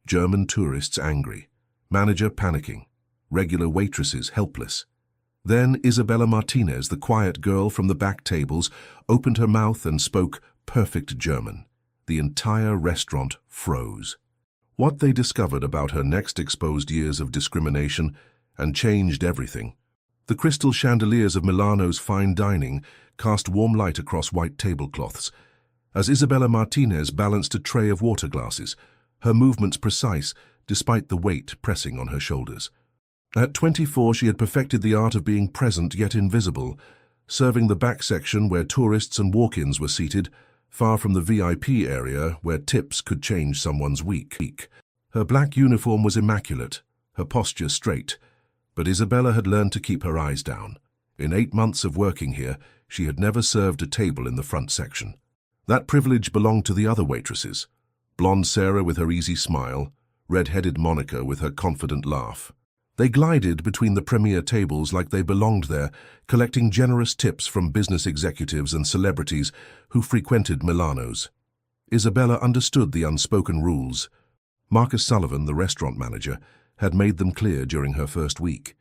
German tourists angry, manager panicking, regular waitresses helpless. Then Isabella Martinez, the quiet girl from the back tables, opened her mouth and spoke perfect German. The entire restaurant froze. What they discovered about her next exposed years of discrimination and changed everything. The crystal chandeliers of Milano's fine dining cast warm light across white tablecloths. As Isabella Martinez balanced a tray of water glasses, her movements precise despite the weight pressing on her shoulders. At 24, she had perfected the art of being present yet invisible, serving the back section where tourists and walk-ins were seated, far from the VIP area where tips could change someone's week. Her black uniform was immaculate, her posture straight, but Isabella had learned to keep her eyes down. In 8 months of working here, she had never served a table in the front section. That privilege belonged to the other waitresses. Blonde Sarah with her easy smile, red-headed Monica with her confident laugh. They glided between the premier tables like they belonged there, collecting generous tips from business executives and celebrities who frequented Milano's. Isabella understood the unspoken rules. Marcus Sullivan, the restaurant manager, had made them clear during her first week.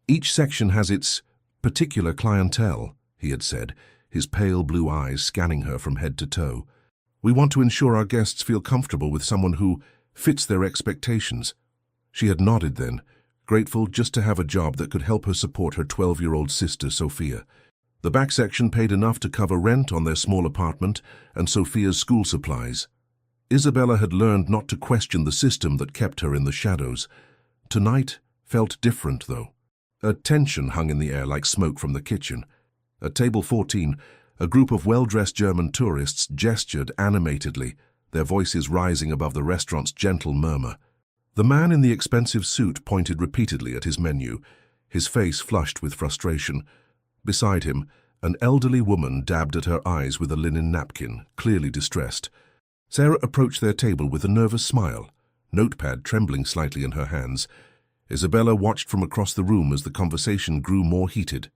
Each section has its particular clientele, he had said, his pale blue eyes scanning her from head to toe. We want to ensure our guests feel comfortable with someone who fits their expectations. She had nodded then, grateful just to have a job that could help her support her 12-year-old sister, Sophia. The back section paid enough to cover rent on their small apartment and Sophia's school supplies. Isabella had learned not to question the system that kept her in the shadows. Tonight felt different, though. A tension hung in the air like smoke from the kitchen. At table 14, a group of well-dressed German tourists gestured animatedly, their voices rising above the restaurant's gentle murmur. The man in the expensive suit pointed repeatedly at his menu, his face flushed with frustration. Beside him, an elderly woman dabbed at her eyes with a linen napkin, clearly distressed. Sarah approached their table with a nervous smile, notepad trembling slightly in her hands. Isabella watched from across the room as the conversation grew more heated.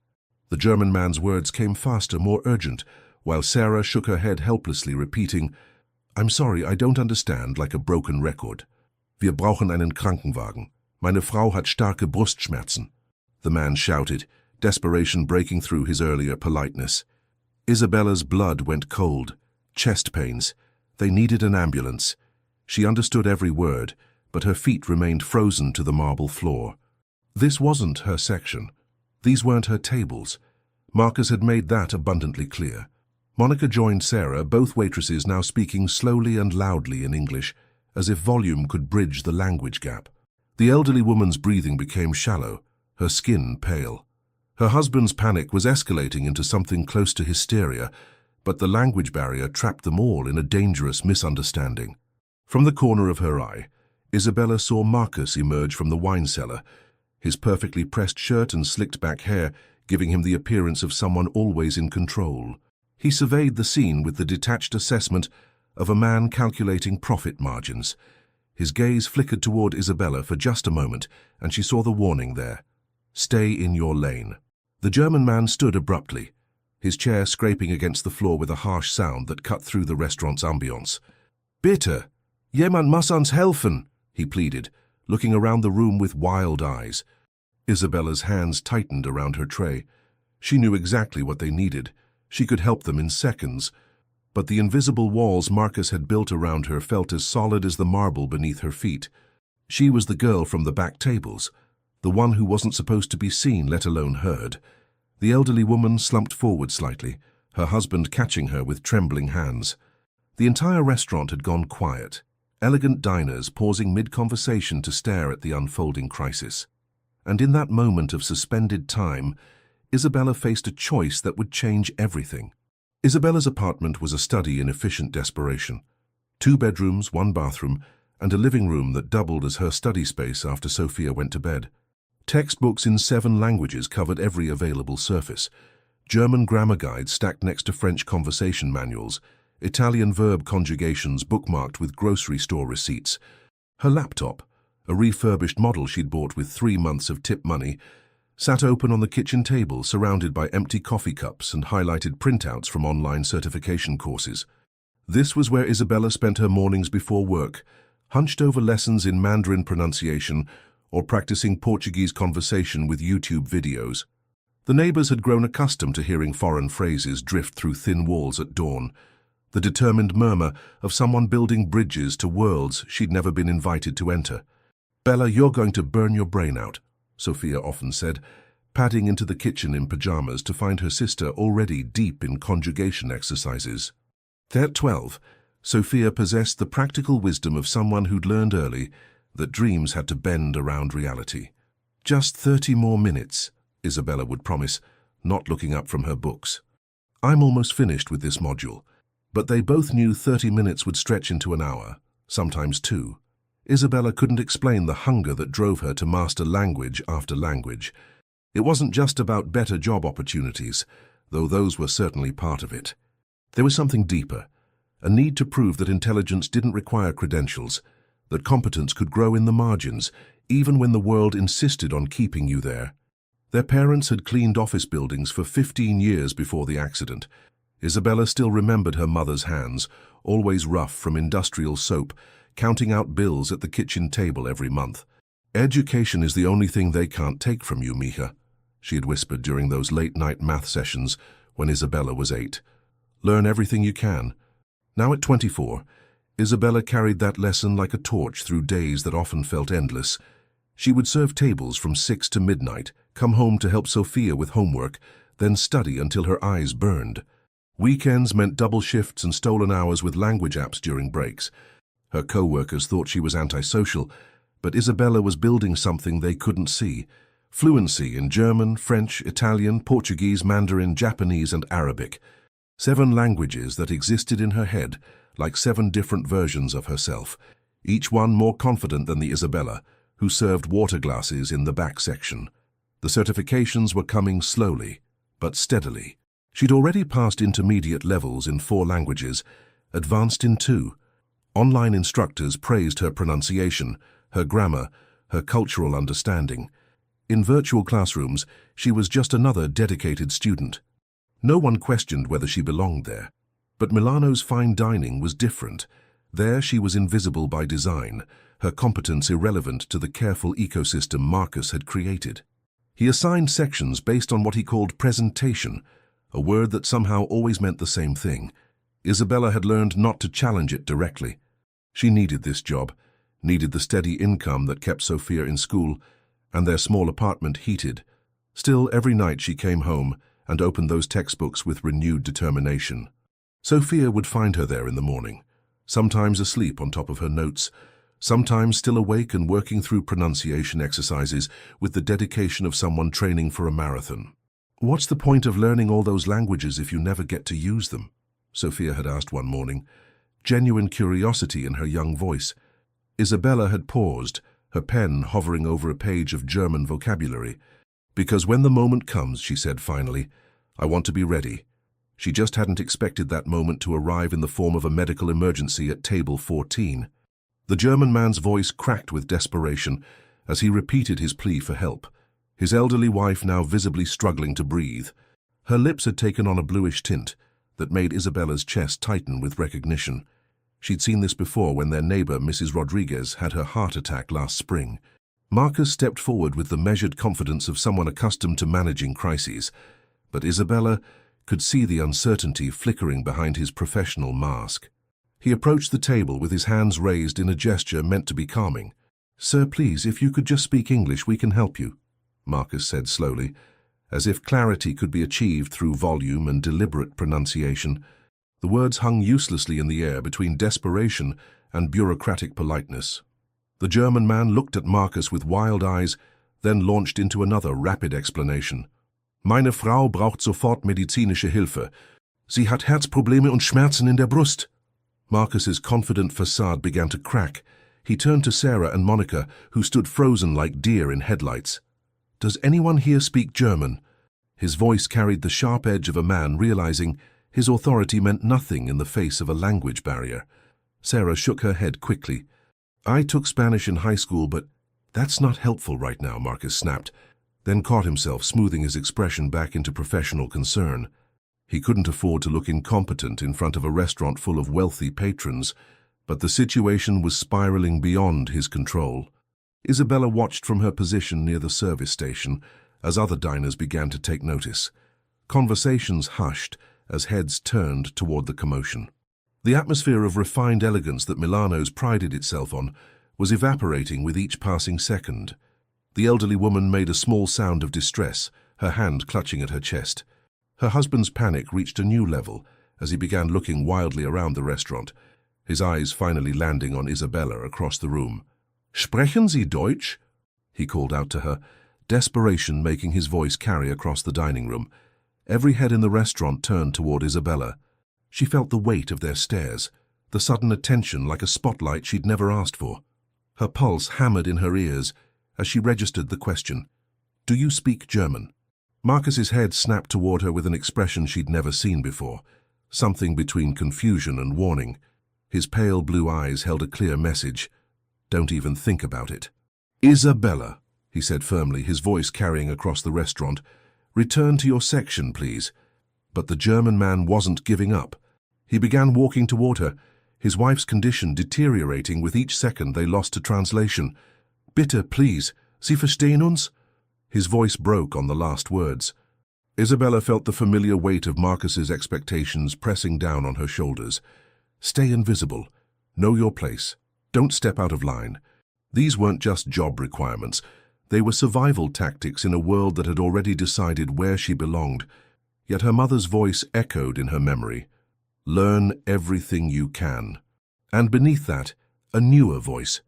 The German man's words came faster, more urgent, while Sarah shook her head helplessly, repeating, "I'm sorry, I don't understand," like a broken record. "Wir brauchen einen Krankenwagen. Meine Frau hat starke Brustschmerzen." The man shouted, desperation breaking through his earlier politeness. Isabella's blood went cold. Chest pains. They needed an ambulance. She understood every word, but her feet remained frozen to the marble floor. This wasn't her section. These weren't her tables. Marcus had made that abundantly clear. Monica joined Sarah, both waitresses now speaking slowly and loudly in English, as if volume could bridge the language gap. The elderly woman's breathing became shallow, her skin pale. Her husband's panic was escalating into something close to hysteria, but the language barrier trapped them all in a dangerous misunderstanding. From the corner of her eye, Isabella saw Marcus emerge from the wine cellar, his perfectly pressed shirt and slicked-back hair giving him the appearance of someone always in control. He surveyed the scene with the detached assessment of a man calculating profit margins. His gaze flickered toward Isabella for just a moment, and she saw the warning there. "Stay in your lane." The German man stood abruptly, his chair scraping against the floor with a harsh sound that cut through the restaurant's ambience. "Bitte, jemand muss uns helfen," he pleaded, looking around the room with wild eyes. Isabella's hands tightened around her tray. She knew exactly what they needed. She could help them in seconds. But the invisible walls Marcus had built around her felt as solid as the marble beneath her feet. She was the girl from the back tables, the one who wasn't supposed to be seen, let alone heard. The elderly woman slumped forward slightly, her husband catching her with trembling hands. The entire restaurant had gone quiet, elegant diners pausing mid-conversation to stare at the unfolding crisis. And in that moment of suspended time, Isabella faced a choice that would change everything. Isabella's apartment was a study in efficient desperation. 2 bedrooms, 1 bathroom, and a living room that doubled as her study space after Sophia went to bed. Textbooks in 7 languages covered every available surface. German grammar guides stacked next to French conversation manuals, Italian verb conjugations bookmarked with grocery store receipts. Her laptop, a refurbished model she'd bought with 3 months of tip money, sat open on the kitchen table surrounded by empty coffee cups and highlighted printouts from online certification courses. This was where Isabella spent her mornings before work, hunched over lessons in Mandarin pronunciation or practicing Portuguese conversation with YouTube videos. The neighbors had grown accustomed to hearing foreign phrases drift through thin walls at dawn, the determined murmur of someone building bridges to worlds she'd never been invited to enter. "Bella, you're going to burn your brain out," Sophia often said, padding into the kitchen in pajamas to find her sister already deep in conjugation exercises. At 12, Sophia possessed the practical wisdom of someone who'd learned early that dreams had to bend around reality. "Just 30 more minutes," Isabella would promise, not looking up from her books. "I'm almost finished with this module." But they both knew 30 minutes would stretch into an hour, sometimes 2. Isabella couldn't explain the hunger that drove her to master language after language. It wasn't just about better job opportunities, though those were certainly part of it. There was something deeper, a need to prove that intelligence didn't require credentials, that competence could grow in the margins, even when the world insisted on keeping you there. Their parents had cleaned office buildings for 15 years before the accident. Isabella still remembered her mother's hands, always rough from industrial soap, counting out bills at the kitchen table every month. "Education is the only thing they can't take from you, Mija," she had whispered during those late-night math sessions when Isabella was 8. "Learn everything you can." Now at 24, Isabella carried that lesson like a torch through days that often felt endless. She would serve tables from 6 to midnight, come home to help Sophia with homework, then study until her eyes burned. Weekends meant double shifts and stolen hours with language apps during breaks. Her co-workers thought she was antisocial, but Isabella was building something they couldn't see. Fluency in German, French, Italian, Portuguese, Mandarin, Japanese, and Arabic. 7 languages that existed in her head, like 7 different versions of herself, each one more confident than the Isabella, who served water glasses in the back section. The certifications were coming slowly, but steadily. She'd already passed intermediate levels in 4 languages, advanced in 2. Online instructors praised her pronunciation, her grammar, her cultural understanding. In virtual classrooms, she was just another dedicated student. No one questioned whether she belonged there. But Milano's fine dining was different. There she was invisible by design, her competence irrelevant to the careful ecosystem Marcus had created. He assigned sections based on what he called presentation, a word that somehow always meant the same thing. Isabella had learned not to challenge it directly. She needed this job, needed the steady income that kept Sophia in school, and their small apartment heated. Still, every night she came home and opened those textbooks with renewed determination. Sophia would find her there in the morning, sometimes asleep on top of her notes, sometimes still awake and working through pronunciation exercises with the dedication of someone training for a marathon. "What's the point of learning all those languages if you never get to use them?" Sophia had asked one morning, genuine curiosity in her young voice. Isabella had paused, her pen hovering over a page of German vocabulary. "Because when the moment comes," she said finally, "I want to be ready." She just hadn't expected that moment to arrive in the form of a medical emergency at table 14. The German man's voice cracked with desperation as he repeated his plea for help, his elderly wife now visibly struggling to breathe. Her lips had taken on a bluish tint that made Isabella's chest tighten with recognition. She'd seen this before when their neighbor, Mrs. Rodriguez, had her heart attack last spring. Marcus stepped forward with the measured confidence of someone accustomed to managing crises, but Isabella could see the uncertainty flickering behind his professional mask. He approached the table with his hands raised in a gesture meant to be calming. "Sir, please, if you could just speak English, we can help you," Marcus said slowly, as if clarity could be achieved through volume and deliberate pronunciation. The words hung uselessly in the air between desperation and bureaucratic politeness. The German man looked at Marcus with wild eyes, then launched into another rapid explanation. "Meine Frau braucht sofort medizinische Hilfe. Sie hat Herzprobleme und Schmerzen in der Brust." Marcus's confident facade began to crack. He turned to Sarah and Monica, who stood frozen like deer in headlights. "Does anyone here speak German?" His voice carried the sharp edge of a man realizing his authority meant nothing in the face of a language barrier. Sarah shook her head quickly. "I took Spanish in high school, but that's not helpful right now," Marcus snapped, then caught himself smoothing his expression back into professional concern. He couldn't afford to look incompetent in front of a restaurant full of wealthy patrons. But the situation was spiraling beyond his control. Isabella watched from her position near the service station as other diners began to take notice. Conversations hushed as heads turned toward the commotion. The atmosphere of refined elegance that Milano's prided itself on was evaporating with each passing second. The elderly woman made a small sound of distress, her hand clutching at her chest. Her husband's panic reached a new level as he began looking wildly around the restaurant, his eyes finally landing on Isabella across the room. "Sprechen Sie Deutsch?" he called out to her, desperation making his voice carry across the dining room. Every head in the restaurant turned toward Isabella. She felt the weight of their stares, the sudden attention like a spotlight she'd never asked for. Her pulse hammered in her ears as she registered the question, "Do you speak German?" Marcus's head snapped toward her with an expression she'd never seen before, something between confusion and warning. His pale blue eyes held a clear message. "Don't even think about it." "Isabella," he said firmly, his voice carrying across the restaurant, "return to your section, please." But the German man wasn't giving up. He began walking toward her, his wife's condition deteriorating with each second they lost to translation. "Bitte, please, Sie verstehen uns?" His voice broke on the last words. Isabella felt the familiar weight of Marcus's expectations pressing down on her shoulders. Stay invisible. Know your place. Don't step out of line. These weren't just job requirements. They were survival tactics in a world that had already decided where she belonged. Yet her mother's voice echoed in her memory. "Learn everything you can." And beneath that, a newer voice.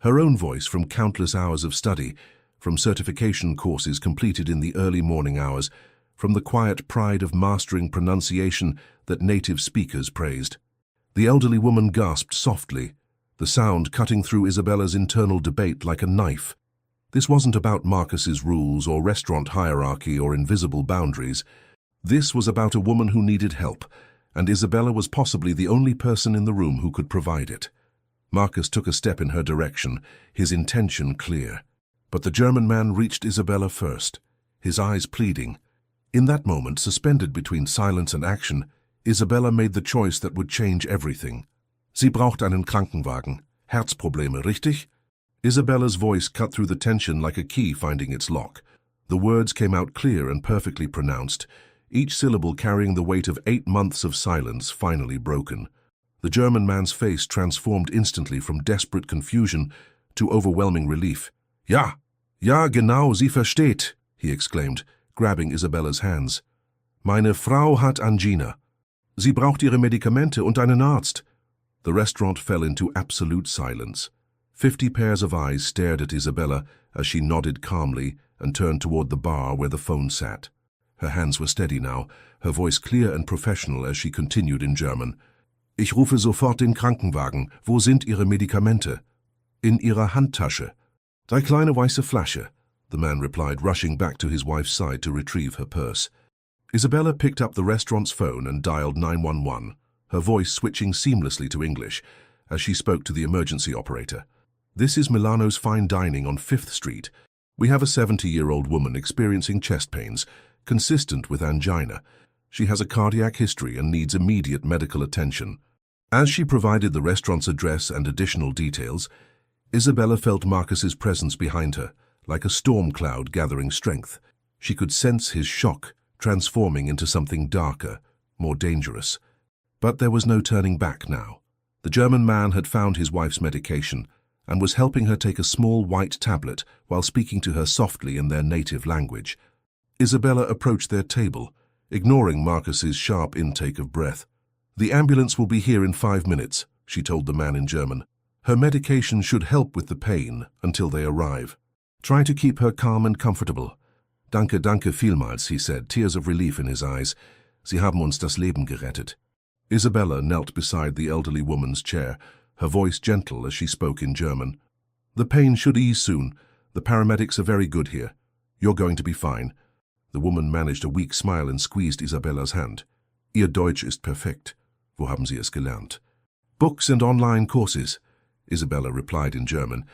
Her own voice from countless hours of study, from certification courses completed in the early morning hours, from the quiet pride of mastering pronunciation that native speakers praised. The elderly woman gasped softly, the sound cutting through Isabella's internal debate like a knife. This wasn't about Marcus's rules or restaurant hierarchy or invisible boundaries. This was about a woman who needed help, and Isabella was possibly the only person in the room who could provide it. Marcus took a step in her direction, his intention clear. But the German man reached Isabella first, his eyes pleading. In that moment, suspended between silence and action, Isabella made the choice that would change everything. "Sie braucht einen Krankenwagen. Herzprobleme, richtig?" Isabella's voice cut through the tension like a key finding its lock. The words came out clear and perfectly pronounced, each syllable carrying the weight of 8 months of silence finally broken. The German man's face transformed instantly from desperate confusion to overwhelming relief. "Ja, ja, genau, sie versteht," he exclaimed, grabbing Isabella's hands. "Meine Frau hat Angina. Sie braucht ihre Medikamente und einen Arzt." The restaurant fell into absolute silence. 50 pairs of eyes stared at Isabella as she nodded calmly and turned toward the bar where the phone sat. Her hands were steady now, her voice clear and professional as she continued in German. "Ich rufe sofort den Krankenwagen. Wo sind Ihre Medikamente?" "In Ihrer Handtasche." "Die kleine weiße Flasche," the man replied, rushing back to his wife's side to retrieve her purse. Isabella picked up the restaurant's phone and dialed 911, her voice switching seamlessly to English as she spoke to the emergency operator. "This is Milano's Fine Dining on 5th Street. We have a 70-year-old woman experiencing chest pains, consistent with angina. She has a cardiac history and needs immediate medical attention." As she provided the restaurant's address and additional details, Isabella felt Marcus's presence behind her, like a storm cloud gathering strength. She could sense his shock, transforming into something darker, more dangerous. But there was no turning back now. The German man had found his wife's medication and was helping her take a small white tablet while speaking to her softly in their native language. Isabella approached their table, ignoring Marcus's sharp intake of breath. "The ambulance will be here in 5 minutes," she told the man in German. "Her medication should help with the pain until they arrive. Try to keep her calm and comfortable." "Danke, danke vielmals," he said, tears of relief in his eyes. "Sie haben uns das Leben gerettet." Isabella knelt beside the elderly woman's chair, her voice gentle as she spoke in German. "The pain should ease soon. The paramedics are very good here. You're going to be fine." The woman managed a weak smile and squeezed Isabella's hand. "Ihr Deutsch ist perfekt. Wo haben Sie es gelernt?" "Books and online courses," Isabella replied in German,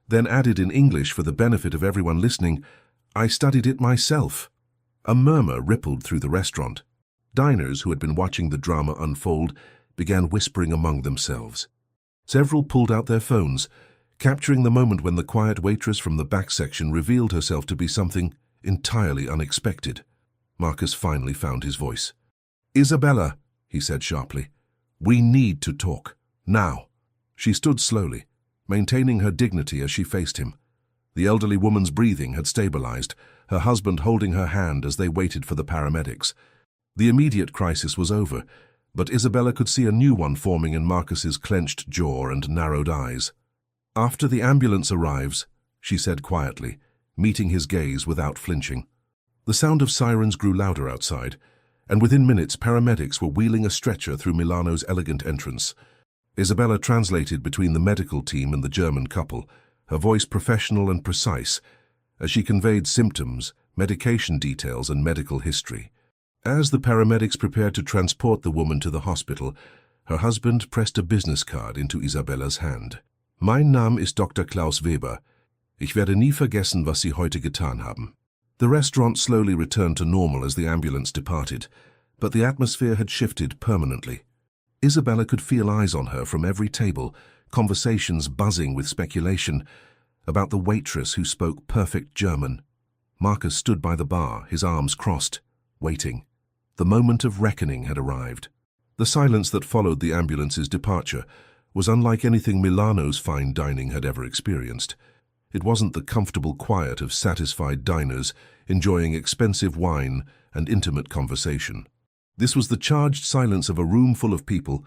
then added in English for the benefit of everyone listening, "I studied it myself." A murmur rippled through the restaurant. Diners who had been watching the drama unfold began whispering among themselves. Several pulled out their phones, capturing the moment when the quiet waitress from the back section revealed herself to be something entirely unexpected. Marcus finally found his voice. "Isabella," he said sharply, "we need to talk. Now." She stood slowly, maintaining her dignity as she faced him. The elderly woman's breathing had stabilized, her husband holding her hand as they waited for the paramedics. The immediate crisis was over, but Isabella could see a new one forming in Marcus's clenched jaw and narrowed eyes. "After the ambulance arrives," she said quietly, meeting his gaze without flinching. The sound of sirens grew louder outside, and within minutes paramedics were wheeling a stretcher through Milano's elegant entrance. Isabella translated between the medical team and the German couple, her voice professional and precise, as she conveyed symptoms, medication details, and medical history. As the paramedics prepared to transport the woman to the hospital, her husband pressed a business card into Isabella's hand. "Mein Name ist Dr. Klaus Weber. Ich werde nie vergessen, was Sie heute getan haben." The restaurant slowly returned to normal as the ambulance departed, but the atmosphere had shifted permanently. Isabella could feel eyes on her from every table, conversations buzzing with speculation about the waitress who spoke perfect German. Marcus stood by the bar, his arms crossed, waiting. The moment of reckoning had arrived. The silence that followed the ambulance's departure was unlike anything Milano's fine dining had ever experienced. It wasn't the comfortable quiet of satisfied diners enjoying expensive wine and intimate conversation. This was the charged silence of a room full of people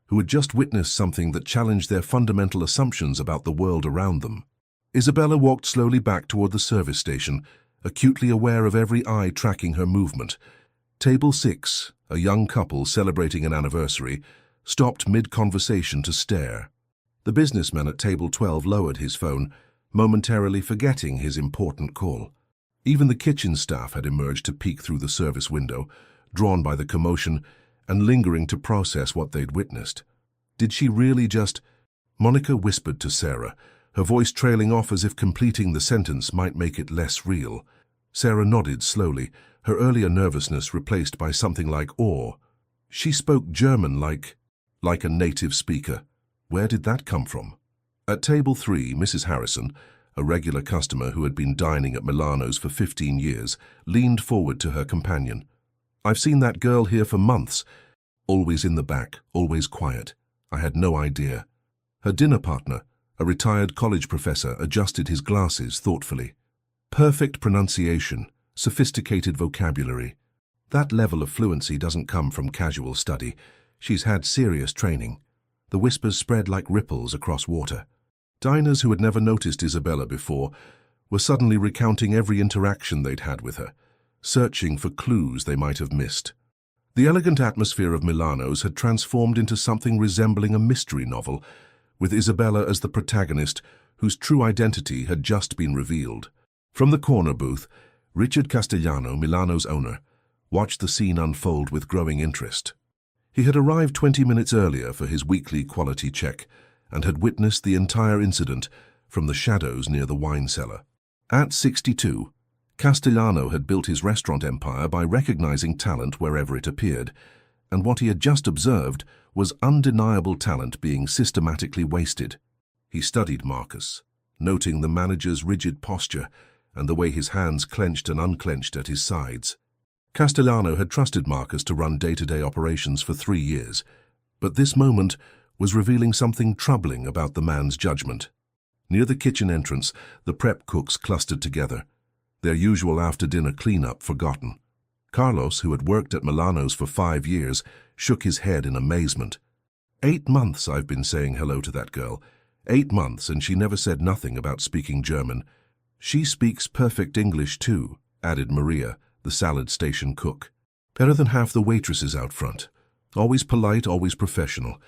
who had just witnessed something that challenged their fundamental assumptions about the world around them. Isabella walked slowly back toward the service station, acutely aware of every eye tracking her movement. Table 6, a young couple celebrating an anniversary, stopped mid-conversation to stare. The businessman at table 12 lowered his phone, momentarily forgetting his important call. Even the kitchen staff had emerged to peek through the service window, drawn by the commotion and lingering to process what they'd witnessed. Did she really just... Monica whispered to Sarah, her voice trailing off as if completing the sentence might make it less real. Sarah nodded slowly, her earlier nervousness replaced by something like awe. She spoke German like a native speaker. Where did that come from? At table 3, Mrs. Harrison, a regular customer who had been dining at Milano's for 15 years, leaned forward to her companion. "I've seen that girl here for months. Always in the back, always quiet. I had no idea." Her dinner partner, a retired college professor, adjusted his glasses thoughtfully. "Perfect pronunciation, sophisticated vocabulary. That level of fluency doesn't come from casual study. She's had serious training." The whispers spread like ripples across water. Diners who had never noticed Isabella before were suddenly recounting every interaction they'd had with her, searching for clues they might have missed. The elegant atmosphere of Milano's had transformed into something resembling a mystery novel, with Isabella as the protagonist whose true identity had just been revealed. From the corner booth, Richard Castellano, Milano's owner, watched the scene unfold with growing interest. He had arrived 20 minutes earlier for his weekly quality check and had witnessed the entire incident from the shadows near the wine cellar. At 62, Castellano had built his restaurant empire by recognizing talent wherever it appeared, and what he had just observed was undeniable talent being systematically wasted. He studied Marcus, noting the manager's rigid posture and the way his hands clenched and unclenched at his sides. Castellano had trusted Marcus to run day-to-day operations for 3 years, but this moment was revealing something troubling about the man's judgment. Near the kitchen entrance, the prep cooks clustered together, their usual after-dinner cleanup forgotten. Carlos, who had worked at Milano's for 5 years, shook his head in amazement. 8 months I've been saying hello to that girl. 8 months, and she never said nothing about speaking German. She speaks perfect English too, added Maria, the salad station cook. Better than half the waitresses out front. Always polite, always professional.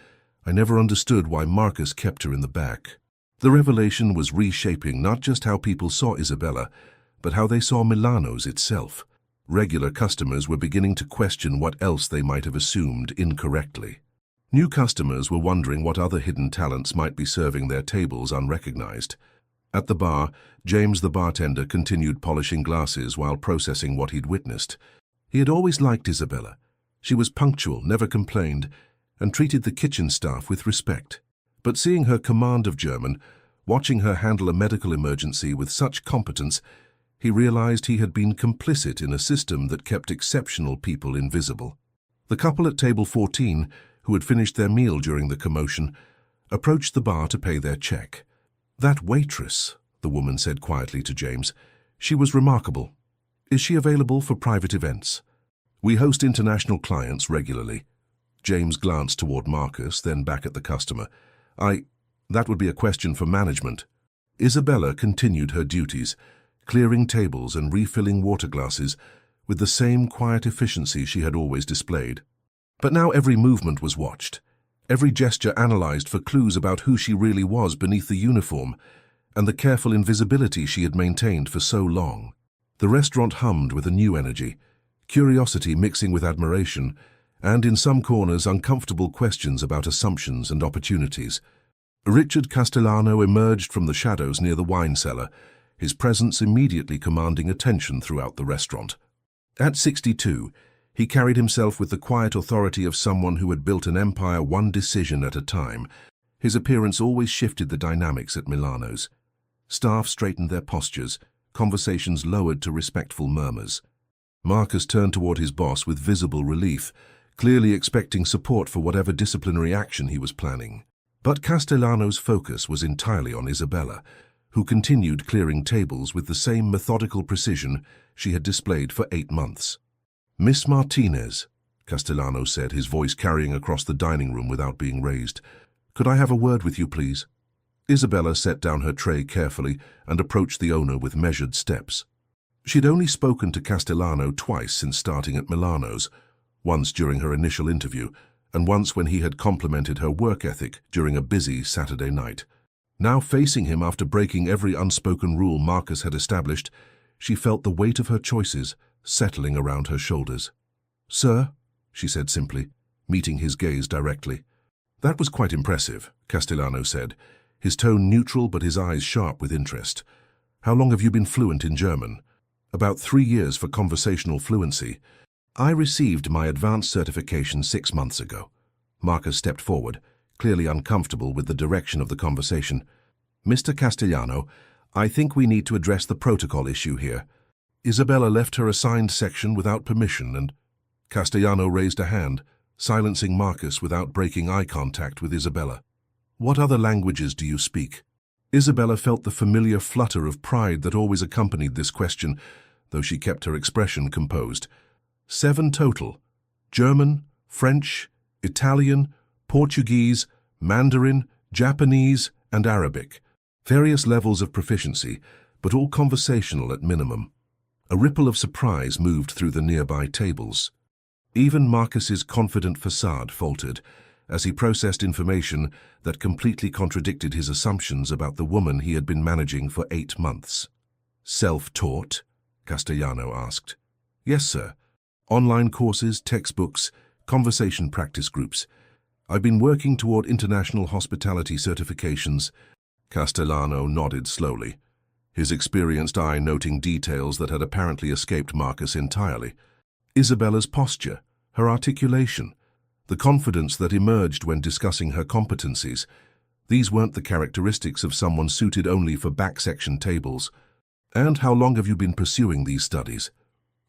I never understood why Marcus kept her in the back. The revelation was reshaping not just how people saw Isabella, but how they saw Milano's itself. Regular customers were beginning to question what else they might have assumed incorrectly. New customers were wondering what other hidden talents might be serving their tables unrecognized. At the bar, James the bartender continued polishing glasses while processing what he'd witnessed. He had always liked Isabella. She was punctual, never complained, and treated the kitchen staff with respect. But seeing her command of German, watching her handle a medical emergency with such competence, he realized he had been complicit in a system that kept exceptional people invisible. The couple at table 14, who had finished their meal during the commotion, approached the bar to pay their check. "That waitress," the woman said quietly to James. "She was remarkable. Is she available for private events?" "We host international clients regularly." James glanced toward Marcus, then back at the customer. That would be a question for management." Isabella continued her duties, clearing tables and refilling water glasses with the same quiet efficiency she had always displayed. But now every movement was watched, every gesture analyzed for clues about who she really was beneath the uniform and the careful invisibility she had maintained for so long. The restaurant hummed with a new energy, curiosity mixing with admiration, and in some corners uncomfortable questions about assumptions and opportunities. Richard Castellano emerged from the shadows near the wine cellar, his presence immediately commanding attention throughout the restaurant. At 62, he carried himself with the quiet authority of someone who had built an empire one decision at a time. His appearance always shifted the dynamics at Milano's. Staff straightened their postures, conversations lowered to respectful murmurs. Marcus turned toward his boss with visible relief, clearly expecting support for whatever disciplinary action he was planning. But Castellano's focus was entirely on Isabella, who continued clearing tables with the same methodical precision she had displayed for 8 months. "Miss Martinez," Castellano said, his voice carrying across the dining room without being raised. "Could I have a word with you, please?" Isabella set down her tray carefully and approached the owner with measured steps. She'd only spoken to Castellano twice since starting at Milano's, once during her initial interview, and once when he had complimented her work ethic during a busy Saturday night. Now facing him after breaking every unspoken rule Marcus had established, she felt the weight of her choices settling around her shoulders. "Sir," she said simply, meeting his gaze directly. "That was quite impressive," Castellano said, his tone neutral but his eyes sharp with interest. "How long have you been fluent in German?" "About 3 years for conversational fluency. I received my advanced certification 6 months ago." Marcus stepped forward, clearly uncomfortable with the direction of the conversation. "Mr. Castellano, I think we need to address the protocol issue here." Isabella left her assigned section without permission and Castellano raised a hand, silencing Marcus without breaking eye contact with Isabella. "What other languages do you speak?" Isabella felt the familiar flutter of pride that always accompanied this question, though she kept her expression composed. 7 total: German, French, Italian, Portuguese, Mandarin, Japanese, and Arabic. Various levels of proficiency, but all conversational at minimum. A ripple of surprise moved through the nearby tables. Even Marcus's confident facade faltered as he processed information that completely contradicted his assumptions about the woman he had been managing for 8 months. "Self-taught?" Castellano asked. "Yes, sir. Online courses, textbooks, conversation practice groups. I've been working toward international hospitality certifications." Castellano nodded slowly, his experienced eye noting details that had apparently escaped Marcus entirely. Isabella's posture, her articulation, the confidence that emerged when discussing her competencies. These weren't the characteristics of someone suited only for back-section tables. "And how long have you been pursuing these studies?"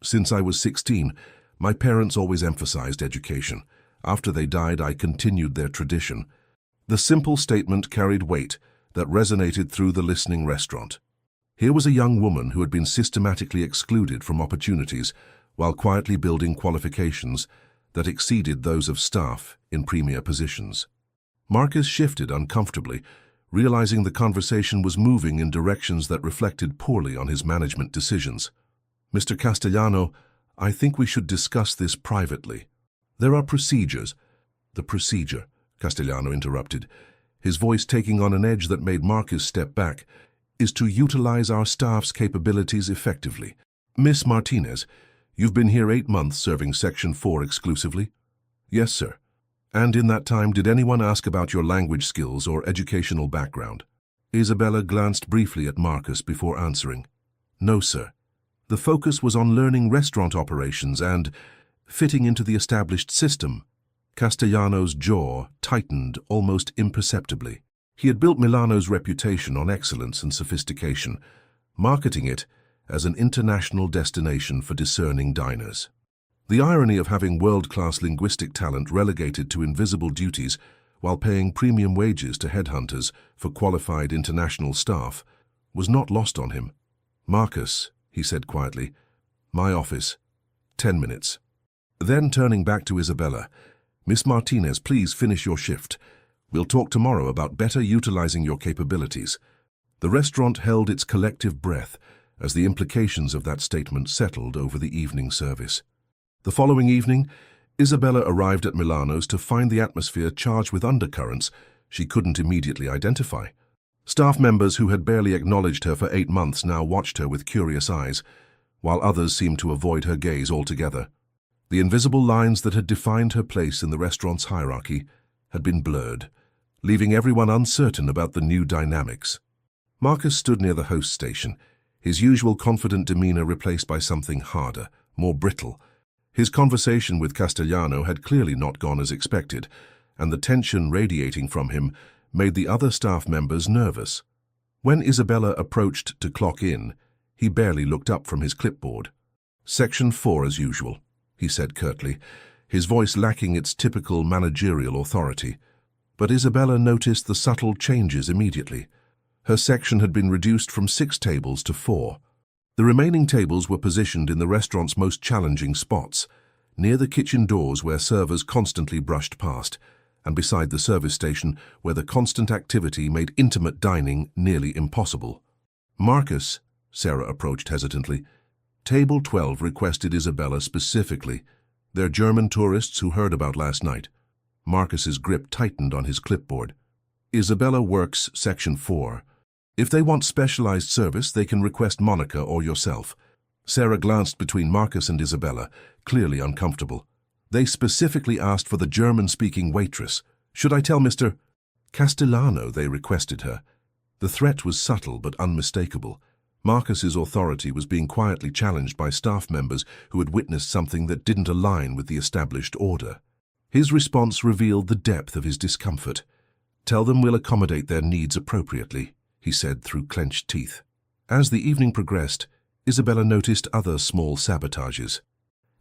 "Since I was 16, my parents always emphasized education. After they died, I continued their tradition." The simple statement carried weight that resonated through the listening restaurant. Here was a young woman who had been systematically excluded from opportunities while quietly building qualifications that exceeded those of staff in premier positions. Marcus shifted uncomfortably, realizing the conversation was moving in directions that reflected poorly on his management decisions. "Mr. Castellano, I think we should discuss this privately." "There are procedures." "The procedure," Castellano interrupted, his voice taking on an edge that made Marcus step back, "is to utilize our staff's capabilities effectively. Miss Martinez, you've been here 8 months serving Section 4 exclusively?" "Yes, sir." "And in that time, did anyone ask about your language skills or educational background?" Isabella glanced briefly at Marcus before answering. "No, sir. The focus was on learning restaurant operations and fitting into the established system." Castellano's jaw tightened almost imperceptibly. He had built Milano's reputation on excellence and sophistication, marketing it as an international destination for discerning diners. The irony of having world-class linguistic talent relegated to invisible duties while paying premium wages to headhunters for qualified international staff was not lost on him. "Marcus," he said quietly, "my office. 10 minutes." Then turning back to Isabella, "Miss Martinez, please finish your shift. We'll talk tomorrow about better utilizing your capabilities." The restaurant held its collective breath as the implications of that statement settled over the evening service. The following evening, Isabella arrived at Milano's to find the atmosphere charged with undercurrents she couldn't immediately identify. Staff members who had barely acknowledged her for 8 months now watched her with curious eyes, while others seemed to avoid her gaze altogether. The invisible lines that had defined her place in the restaurant's hierarchy had been blurred, leaving everyone uncertain about the new dynamics. Marcus stood near the host station, his usual confident demeanor replaced by something harder, more brittle. His conversation with Castellano had clearly not gone as expected, and the tension radiating from him made the other staff members nervous. When Isabella approached to clock in, he barely looked up from his clipboard. "Section 4 as usual," he said curtly, his voice lacking its typical managerial authority. But Isabella noticed the subtle changes immediately. Her section had been reduced from 6 tables to 4. The remaining tables were positioned in the restaurant's most challenging spots, near the kitchen doors where servers constantly brushed past, and beside the service station where the constant activity made intimate dining nearly impossible. "Marcus," Sarah approached hesitantly. "Table 12 requested Isabella specifically. They're German tourists who heard about last night." Marcus's grip tightened on his clipboard. "Isabella works Section 4. If they want specialized service, they can request Monica or yourself." Sarah glanced between Marcus and Isabella, clearly uncomfortable. "They specifically asked for the German-speaking waitress. Should I tell Mr. Castellano they requested her?" The threat was subtle but unmistakable. Marcus's authority was being quietly challenged by staff members who had witnessed something that didn't align with the established order. His response revealed the depth of his discomfort. "Tell them we'll accommodate their needs appropriately," he said through clenched teeth. As the evening progressed, Isabella noticed other small sabotages.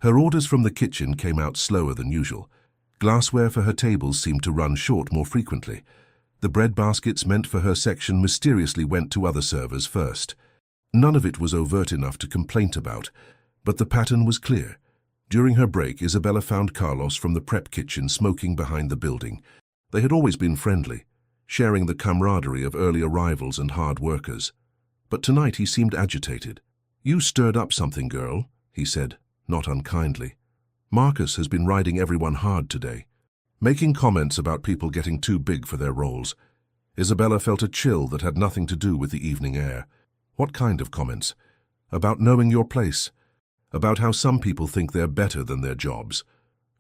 Her orders from the kitchen came out slower than usual. Glassware for her tables seemed to run short more frequently. The bread baskets meant for her section mysteriously went to other servers first. None of it was overt enough to complain about, but the pattern was clear. During her break, Isabella found Carlos from the prep kitchen smoking behind the building. They had always been friendly, sharing the camaraderie of early arrivals and hard workers. But tonight he seemed agitated. "You stirred up something, girl," he said, not unkindly. "Marcus has been riding everyone hard today, making comments about people getting too big for their roles." Isabella felt a chill that had nothing to do with the evening air. What kind of comments? About knowing your place? About how some people think they're better than their jobs?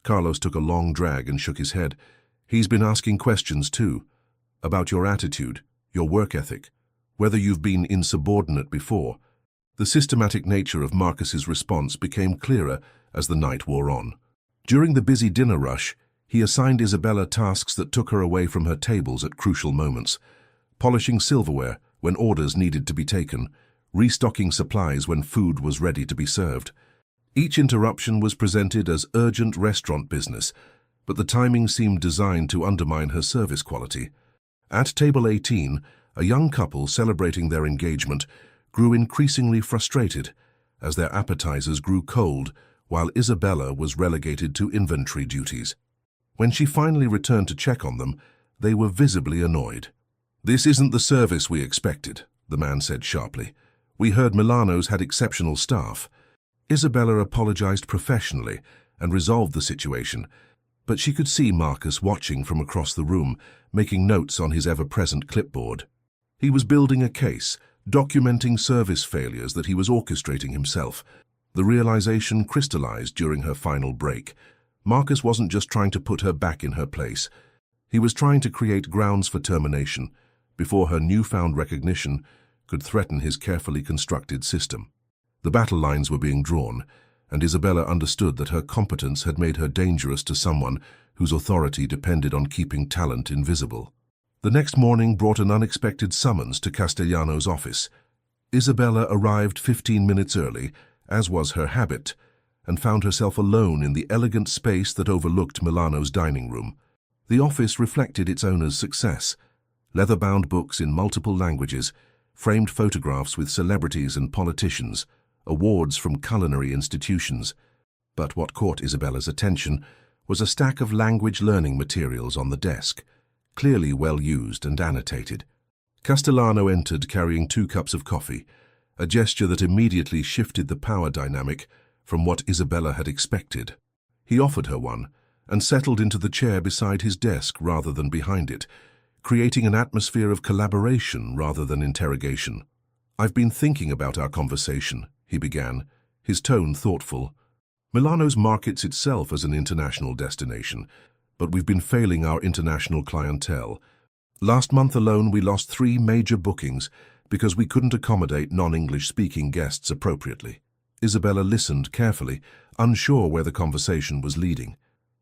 Carlos took a long drag and shook his head. "He's been asking questions too. About your attitude, your work ethic, whether you've been insubordinate before." The systematic nature of Marcus's response became clearer as the night wore on. During the busy dinner rush, he assigned Isabella tasks that took her away from her tables at crucial moments. Polishing silverware when orders needed to be taken, restocking supplies when food was ready to be served. Each interruption was presented as urgent restaurant business, but the timing seemed designed to undermine her service quality. At table 18, a young couple celebrating their engagement grew increasingly frustrated as their appetizers grew cold while Isabella was relegated to inventory duties. When she finally returned to check on them, they were visibly annoyed. "This isn't the service we expected," the man said sharply. "We heard Milano's had exceptional staff." Isabella apologized professionally and resolved the situation, but she could see Marcus watching from across the room, making notes on his ever-present clipboard. He was building a case, documenting service failures that he was orchestrating himself. The realization crystallized during her final break. Marcus wasn't just trying to put her back in her place. He was trying to create grounds for termination before her newfound recognition could threaten his carefully constructed system. The battle lines were being drawn, and Isabella understood that her competence had made her dangerous to someone whose authority depended on keeping talent invisible. The next morning brought an unexpected summons to Castellano's office. Isabella arrived 15 minutes early, as was her habit, and found herself alone in the elegant space that overlooked Milano's dining room. The office reflected its owner's success. Leather-bound books in multiple languages, framed photographs with celebrities and politicians, awards from culinary institutions. But what caught Isabella's attention was a stack of language learning materials on the desk, clearly well used and annotated. Castellano entered carrying 2 cups of coffee, a gesture that immediately shifted the power dynamic from what Isabella had expected. He offered her one and settled into the chair beside his desk rather than behind it, creating an atmosphere of collaboration rather than interrogation. "I've been thinking about our conversation," he began, his tone thoughtful. "Milano's markets itself as an international destination, but we've been failing our international clientele. Last month alone we lost 3 major bookings because we couldn't accommodate non-English speaking guests appropriately." Isabella listened carefully, unsure where the conversation was leading.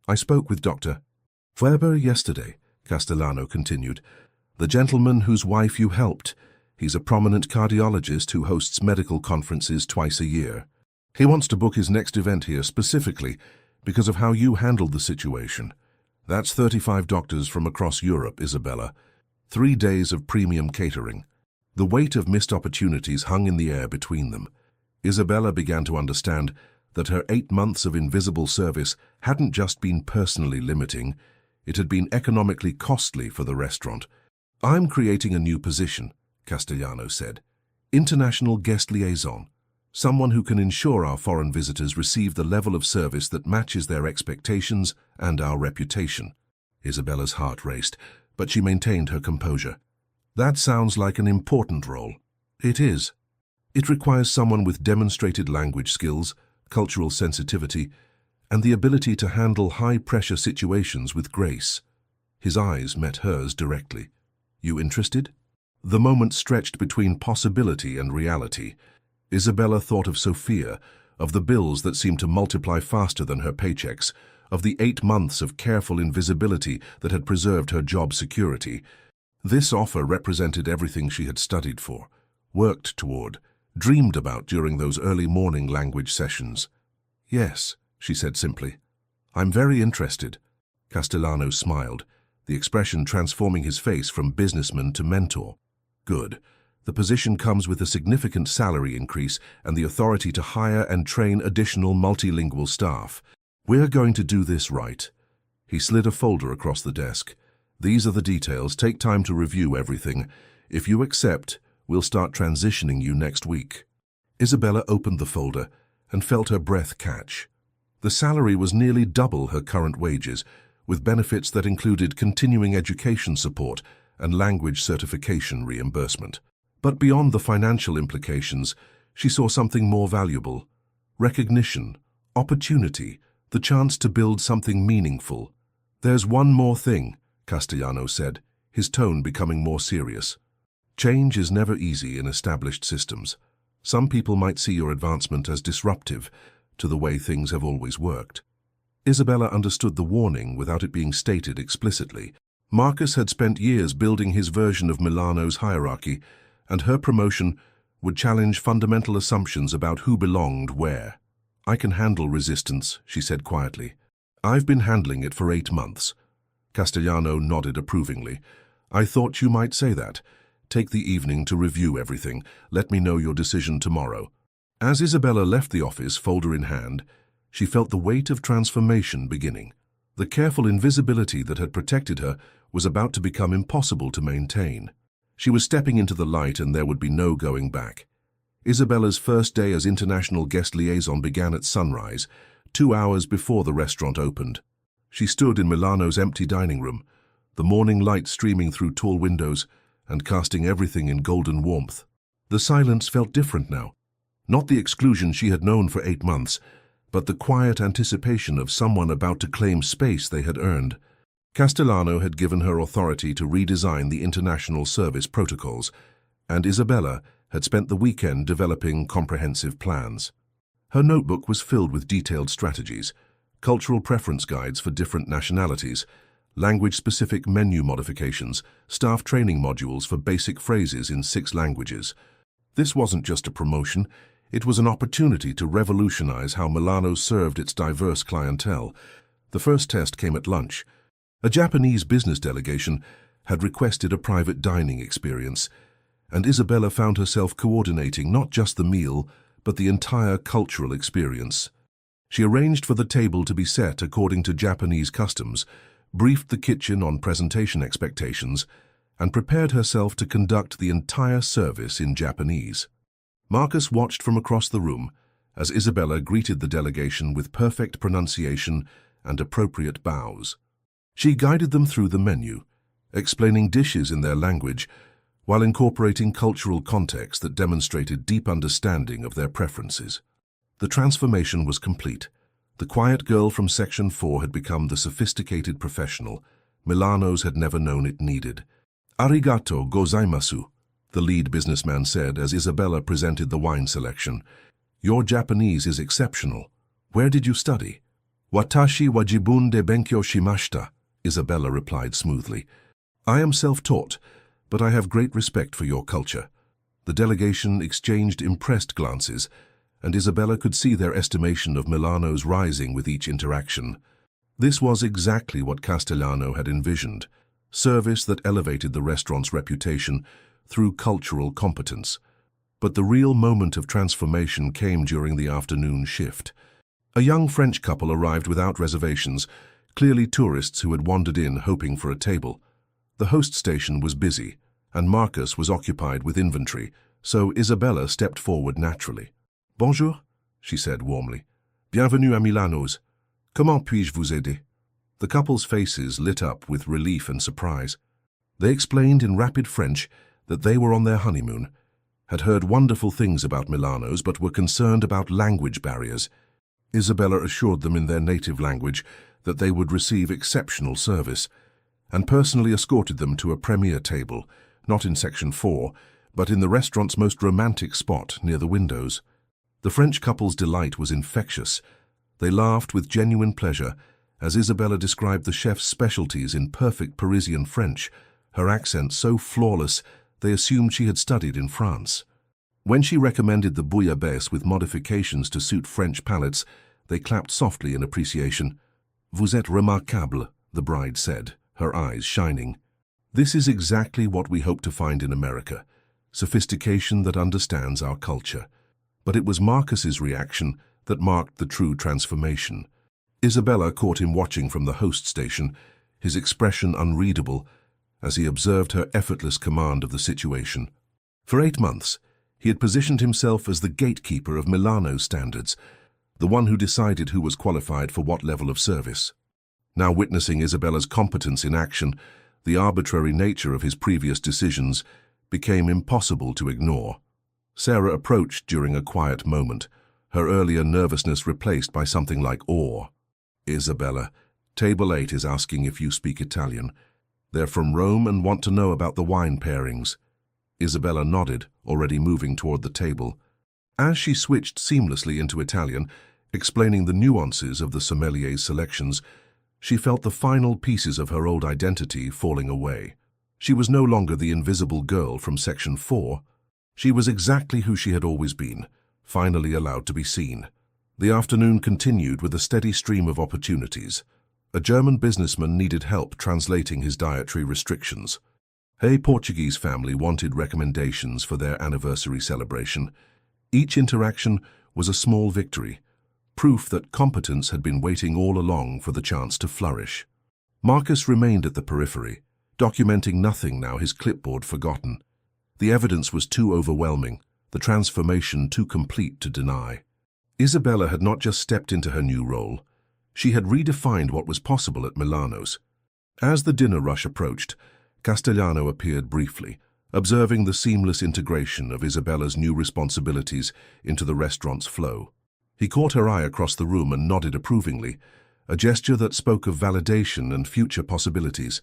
"I spoke with Dr. Weber yesterday," Castellano continued. "The gentleman whose wife you helped. He's a prominent cardiologist who hosts medical conferences twice a year. He wants to book his next event here specifically because of how you handled the situation. That's 35 doctors from across Europe, Isabella. 3 days of premium catering." The weight of missed opportunities hung in the air between them. Isabella began to understand that her 8 months of invisible service hadn't just been personally limiting, it had been economically costly for the restaurant. "I'm creating a new position," Castellano said. "International guest liaison. Someone who can ensure our foreign visitors receive the level of service that matches their expectations and our reputation." Isabella's heart raced, but she maintained her composure. "That sounds like an important role." "It is. It requires someone with demonstrated language skills, cultural sensitivity, and the ability to handle high-pressure situations with grace." His eyes met hers directly. "You interested?" The moment stretched between possibility and reality. Isabella thought of Sophia, of the bills that seemed to multiply faster than her paychecks, of the 8 months of careful invisibility that had preserved her job security. This offer represented everything she had studied for, worked toward, dreamed about during those early morning language sessions. "Yes," she said simply. "I'm very interested." Castellano smiled, the expression transforming his face from businessman to mentor. "Good. The position comes with a significant salary increase and the authority to hire and train additional multilingual staff. We're going to do this right." He slid a folder across the desk. "These are the details. Take time to review everything. If you accept, we'll start transitioning you next week." Isabella opened the folder and felt her breath catch. The salary was nearly double her current wages, with benefits that included continuing education support and language certification reimbursement. But beyond the financial implications, she saw something more valuable: recognition, opportunity, the chance to build something meaningful. "There's one more thing," Castellano said, his tone becoming more serious. "Change is never easy in established systems. Some people might see your advancement as disruptive to the way things have always worked." Isabella understood the warning without it being stated explicitly. Marcus had spent years building his version of Milano's hierarchy, and her promotion would challenge fundamental assumptions about who belonged where. "I can handle resistance," she said quietly. "I've been handling it for 8 months." Castellano nodded approvingly. "I thought you might say that. Take the evening to review everything. Let me know your decision tomorrow." As Isabella left the office, folder in hand, she felt the weight of transformation beginning. The careful invisibility that had protected her was about to become impossible to maintain. She was stepping into the light and there would be no going back. Isabella's first day as international guest liaison began at sunrise, 2 hours before the restaurant opened. She stood in Milano's empty dining room, the morning light streaming through tall windows and casting everything in golden warmth. The silence felt different now. Not the exclusion she had known for 8 months, but the quiet anticipation of someone about to claim space they had earned. Castellano had given her authority to redesign the international service protocols, and Isabella had spent the weekend developing comprehensive plans. Her notebook was filled with detailed strategies, cultural preference guides for different nationalities, language-specific menu modifications, staff training modules for basic phrases in 6 languages. This wasn't just a promotion, it was an opportunity to revolutionize how Milano served its diverse clientele. The first test came at lunch. A Japanese business delegation had requested a private dining experience, and Isabella found herself coordinating not just the meal, but the entire cultural experience. She arranged for the table to be set according to Japanese customs, briefed the kitchen on presentation expectations, and prepared herself to conduct the entire service in Japanese. Marcus watched from across the room as Isabella greeted the delegation with perfect pronunciation and appropriate bows. She guided them through the menu, explaining dishes in their language while incorporating cultural context that demonstrated deep understanding of their preferences. The transformation was complete. The quiet girl from Section 4 had become the sophisticated professional Milano's had never known it needed. "Arigato gozaimasu," the lead businessman said as Isabella presented the wine selection. "Your Japanese is exceptional. Where did you study?" "Watashi wa jibun de benkyou shimashita," Isabella replied smoothly. "I am self-taught, but I have great respect for your culture." The delegation exchanged impressed glances, and Isabella could see their estimation of Milano's rising with each interaction. This was exactly what Castellano had envisioned, service that elevated the restaurant's reputation through cultural competence. But the real moment of transformation came during the afternoon shift. A young French couple arrived without reservations, clearly tourists who had wandered in hoping for a table. The host station was busy, and Marcus was occupied with inventory, so Isabella stepped forward naturally. "Bonjour," she said warmly. "Bienvenue à Milano's. Comment puis-je vous aider?" The couple's faces lit up with relief and surprise. They explained in rapid French that they were on their honeymoon, had heard wonderful things about Milano's but were concerned about language barriers. Isabella assured them in their native language that they would receive exceptional service, and personally escorted them to a premier table, not in Section 4, but in the restaurant's most romantic spot near the windows. The French couple's delight was infectious. They laughed with genuine pleasure as Isabella described the chef's specialties in perfect Parisian French, her accent so flawless they assumed she had studied in France. When she recommended the bouillabaisse with modifications to suit French palates, they clapped softly in appreciation. "Vous êtes remarquable," the bride said, her eyes shining. "This is exactly what we hope to find in America, sophistication that understands our culture." But it was Marcus's reaction that marked the true transformation. Isabella caught him watching from the host station, his expression unreadable, as he observed her effortless command of the situation. For 8 months, he had positioned himself as the gatekeeper of Milano's standards, the one who decided who was qualified for what level of service. Now witnessing Isabella's competence in action, the arbitrary nature of his previous decisions became impossible to ignore. Sarah approached during a quiet moment, her earlier nervousness replaced by something like awe. "Isabella, Table 8 is asking if you speak Italian. They're from Rome and want to know about the wine pairings." Isabella nodded, already moving toward the table. As she switched seamlessly into Italian, explaining the nuances of the sommelier's selections, she felt the final pieces of her old identity falling away. She was no longer the invisible girl from Section 4. She was exactly who she had always been, finally allowed to be seen. The afternoon continued with a steady stream of opportunities. A German businessman needed help translating his dietary restrictions. A Portuguese family wanted recommendations for their anniversary celebration. Each interaction was a small victory, proof that competence had been waiting all along for the chance to flourish. Marcus remained at the periphery, documenting nothing now, his clipboard forgotten. The evidence was too overwhelming, the transformation too complete to deny. Isabella had not just stepped into her new role, she had redefined what was possible at Milano's. As the dinner rush approached, Castellano appeared briefly, observing the seamless integration of Isabella's new responsibilities into the restaurant's flow. He caught her eye across the room and nodded approvingly, a gesture that spoke of validation and future possibilities.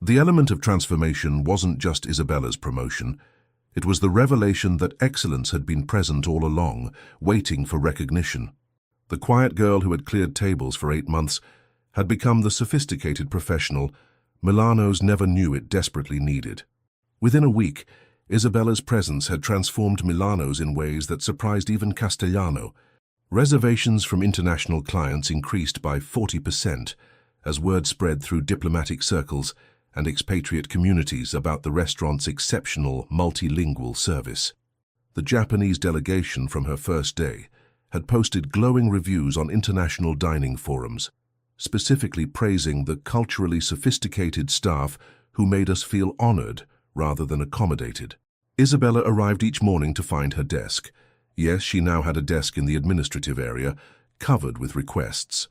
The element of transformation wasn't just Isabella's promotion. It was the revelation that excellence had been present all along, waiting for recognition. The quiet girl who had cleared tables for 8 months had become the sophisticated professional Milano's never knew it desperately needed. Within a week, Isabella's presence had transformed Milano's in ways that surprised even Castellano. Reservations from international clients increased by 40% as word spread through diplomatic circles and expatriate communities about the restaurant's exceptional multilingual service. The Japanese delegation from her first day had posted glowing reviews on international dining forums, specifically praising the culturally sophisticated staff who made us feel honored rather than accommodated. Isabella arrived each morning to find her desk. Yes, she now had a desk in the administrative area, covered with requests.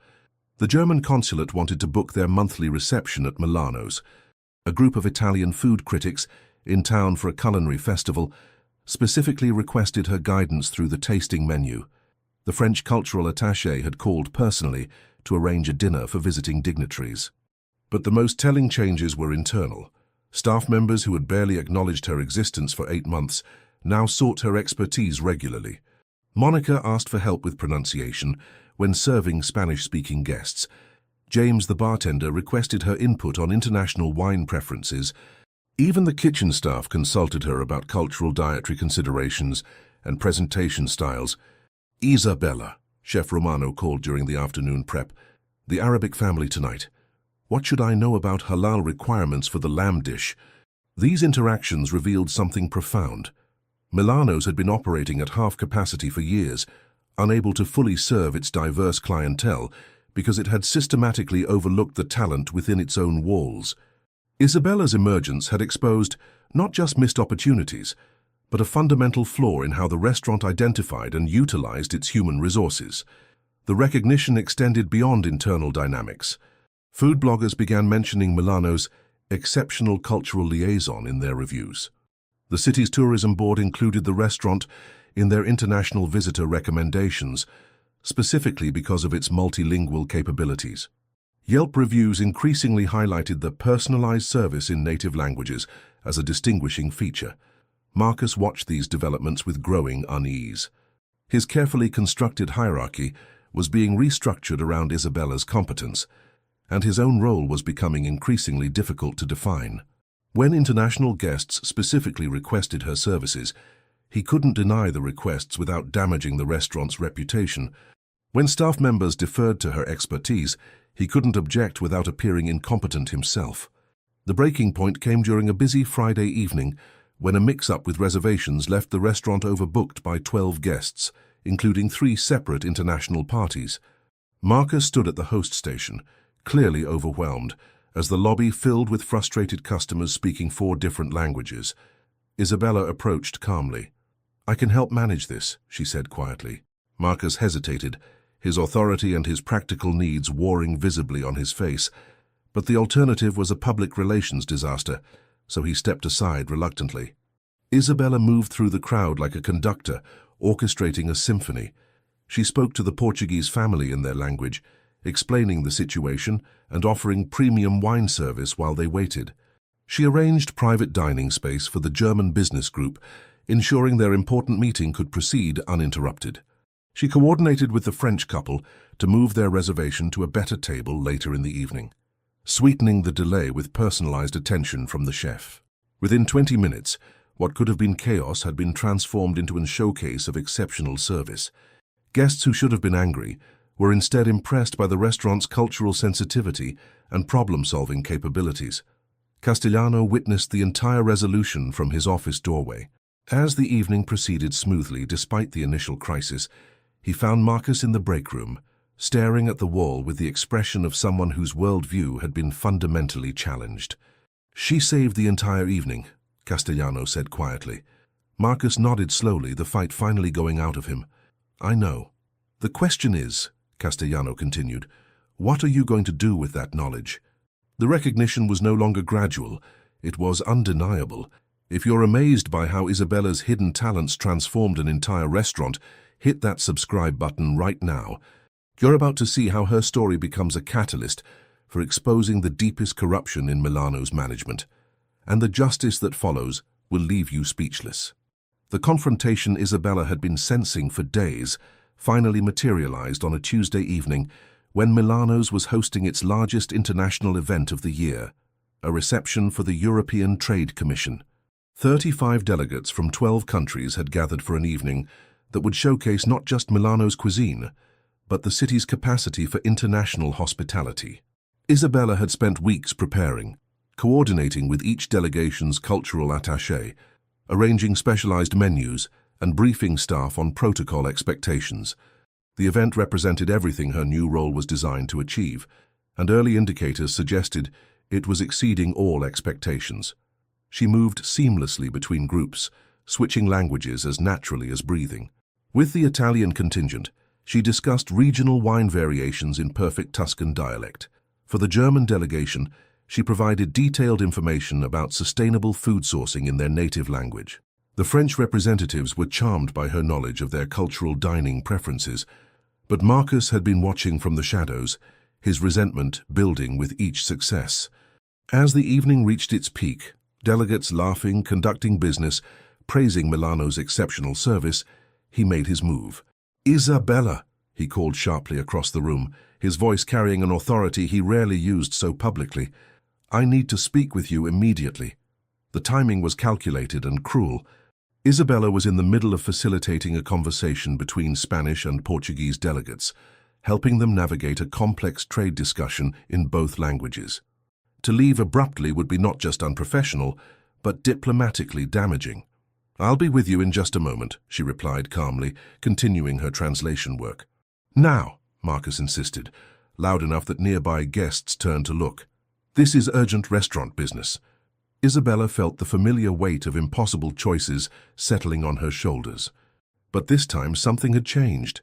The German consulate wanted to book their monthly reception at Milano's. A group of Italian food critics, in town for a culinary festival, specifically requested her guidance through the tasting menu. The French cultural attaché had called personally to arrange a dinner for visiting dignitaries. But the most telling changes were internal. Staff members who had barely acknowledged her existence for 8 months now sought her expertise regularly. Monica asked for help with pronunciation when serving Spanish-speaking guests. James, the bartender, requested her input on international wine preferences. Even the kitchen staff consulted her about cultural dietary considerations and presentation styles. "Isabella," Chef Romano called during the afternoon prep, "the Arabic family tonight. What should I know about halal requirements for the lamb dish?" These interactions revealed something profound. Milano's had been operating at half capacity for years, unable to fully serve its diverse clientele because it had systematically overlooked the talent within its own walls. Isabella's emergence had exposed not just missed opportunities, but a fundamental flaw in how the restaurant identified and utilized its human resources. The recognition extended beyond internal dynamics. Food bloggers began mentioning Milano's exceptional cultural liaison in their reviews. The city's tourism board included the restaurant in their international visitor recommendations, specifically because of its multilingual capabilities. Yelp reviews increasingly highlighted the personalized service in native languages as a distinguishing feature. Marcus watched these developments with growing unease. His carefully constructed hierarchy was being restructured around Isabella's competence, and his own role was becoming increasingly difficult to define. When international guests specifically requested her services, he couldn't deny the requests without damaging the restaurant's reputation. When staff members deferred to her expertise, he couldn't object without appearing incompetent himself. The breaking point came during a busy Friday evening when a mix-up with reservations left the restaurant overbooked by 12 guests, including 3 separate international parties. Marcus stood at the host station, clearly overwhelmed, as the lobby filled with frustrated customers speaking 4 different languages. Isabella approached calmly. "I can help manage this," she said quietly. Marcus hesitated, his authority and his practical needs warring visibly on his face, but the alternative was a public relations disaster, so he stepped aside reluctantly. Isabella moved through the crowd like a conductor, orchestrating a symphony. She spoke to the Portuguese family in their language, explaining the situation and offering premium wine service while they waited. She arranged private dining space for the German business group, ensuring their important meeting could proceed uninterrupted. She coordinated with the French couple to move their reservation to a better table later in the evening, sweetening the delay with personalized attention from the chef. Within 20 minutes, what could have been chaos had been transformed into a showcase of exceptional service. Guests who should have been angry were instead impressed by the restaurant's cultural sensitivity and problem-solving capabilities. Castellano witnessed the entire resolution from his office doorway. As the evening proceeded smoothly despite the initial crisis, he found Marcus in the break room, staring at the wall with the expression of someone whose worldview had been fundamentally challenged. "She saved the entire evening," Castellano said quietly. Marcus nodded slowly, the fight finally going out of him. "I know. The question is," Castellano continued, "what are you going to do with that knowledge?" The recognition was no longer gradual, it was undeniable. If you're amazed by how Isabella's hidden talents transformed an entire restaurant, hit that subscribe button right now. You're about to see how her story becomes a catalyst for exposing the deepest corruption in Milano's management. And the justice that follows will leave you speechless. The confrontation Isabella had been sensing for days finally materialized on a Tuesday evening when Milano's was hosting its largest international event of the year, a reception for the European Trade Commission. 35 delegates from 12 countries had gathered for an evening that would showcase not just Milano's cuisine, but the city's capacity for international hospitality. Isabella had spent weeks preparing, coordinating with each delegation's cultural attaché, arranging specialized menus, and briefing staff on protocol expectations. The event represented everything her new role was designed to achieve, and early indicators suggested it was exceeding all expectations. She moved seamlessly between groups, switching languages as naturally as breathing. With the Italian contingent, she discussed regional wine variations in perfect Tuscan dialect. For the German delegation, she provided detailed information about sustainable food sourcing in their native language. The French representatives were charmed by her knowledge of their cultural dining preferences, but Marcus had been watching from the shadows, his resentment building with each success. As the evening reached its peak, delegates laughing, conducting business, praising Milano's exceptional service, he made his move. "Isabella," he called sharply across the room, his voice carrying an authority he rarely used so publicly. "I need to speak with you immediately." The timing was calculated and cruel. Isabella was in the middle of facilitating a conversation between Spanish and Portuguese delegates, helping them navigate a complex trade discussion in both languages. To leave abruptly would be not just unprofessional, but diplomatically damaging. "I'll be with you in just a moment," she replied calmly, continuing her translation work. "Now," Marcus insisted, loud enough that nearby guests turned to look. "This is urgent restaurant business." Isabella felt the familiar weight of impossible choices settling on her shoulders. But this time something had changed.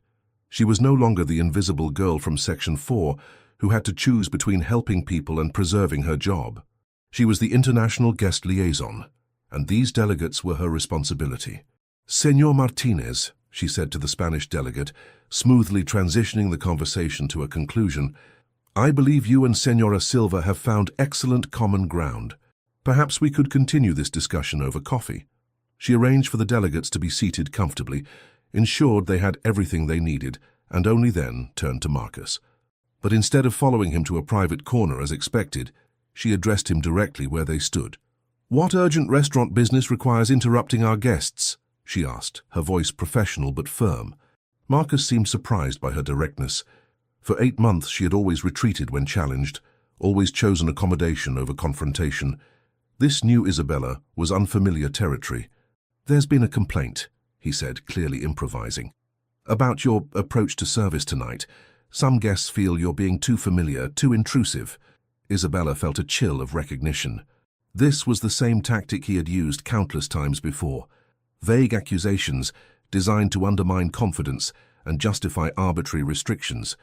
She was no longer the invisible girl from Section 4 who had to choose between helping people and preserving her job. She was the international guest liaison, and these delegates were her responsibility. "Señor Martinez," she said to the Spanish delegate, smoothly transitioning the conversation to a conclusion, "I believe you and Señora Silva have found excellent common ground. Perhaps we could continue this discussion over coffee." She arranged for the delegates to be seated comfortably, ensured they had everything they needed, and only then turned to Marcus. But instead of following him to a private corner as expected, she addressed him directly where they stood. "What urgent restaurant business requires interrupting our guests?" she asked, her voice professional but firm. Marcus seemed surprised by her directness. For 8 months she had always retreated when challenged, always chosen accommodation over confrontation. This new Isabella was unfamiliar territory. "There's been a complaint," he said, clearly improvising, "about your approach to service tonight. Some guests feel you're being too familiar, too intrusive." Isabella felt a chill of recognition. This was the same tactic he had used countless times before. Vague accusations designed to undermine confidence and justify arbitrary restrictions.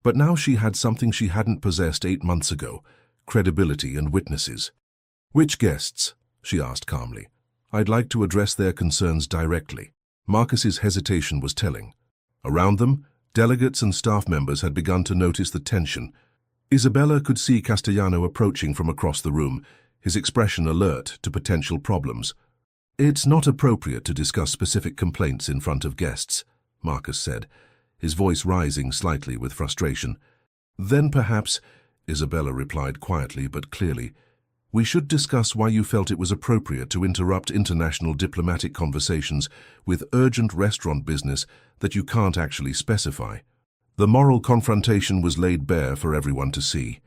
But now she had something she hadn't possessed 8 months ago: credibility and witnesses. "Which guests?" she asked calmly. "I'd like to address their concerns directly." Marcus's hesitation was telling. Around them, delegates and staff members had begun to notice the tension. Isabella could see Castellano approaching from across the room, his expression alert to potential problems. "It's not appropriate to discuss specific complaints in front of guests," Marcus said, his voice rising slightly with frustration. "Then perhaps," Isabella replied quietly but clearly, "we should discuss why you felt it was appropriate to interrupt international diplomatic conversations with urgent restaurant business that you can't actually specify." The moral confrontation was laid bare for everyone to see.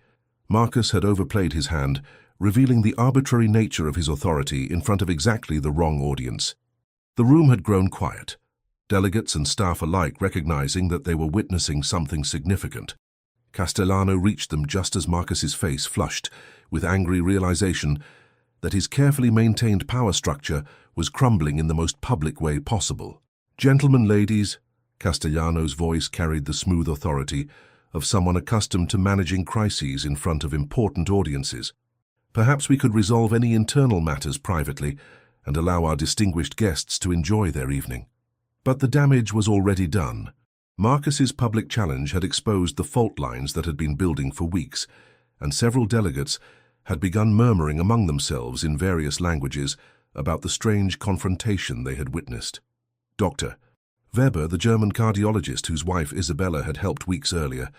Marcus had overplayed his hand, revealing the arbitrary nature of his authority in front of exactly the wrong audience. The room had grown quiet, delegates and staff alike recognizing that they were witnessing something significant. Castellano reached them just as Marcus's face flushed with angry realization that his carefully maintained power structure was crumbling in the most public way possible. "Gentlemen, ladies," Castellano's voice carried the smooth authority of someone accustomed to managing crises in front of important audiences. "Perhaps we could resolve any internal matters privately and allow our distinguished guests to enjoy their evening." But the damage was already done. Marcus's public challenge had exposed the fault lines that had been building for weeks, and several delegates had begun murmuring among themselves in various languages about the strange confrontation they had witnessed. Dr. Weber, the German cardiologist whose wife Isabella had helped weeks earlier,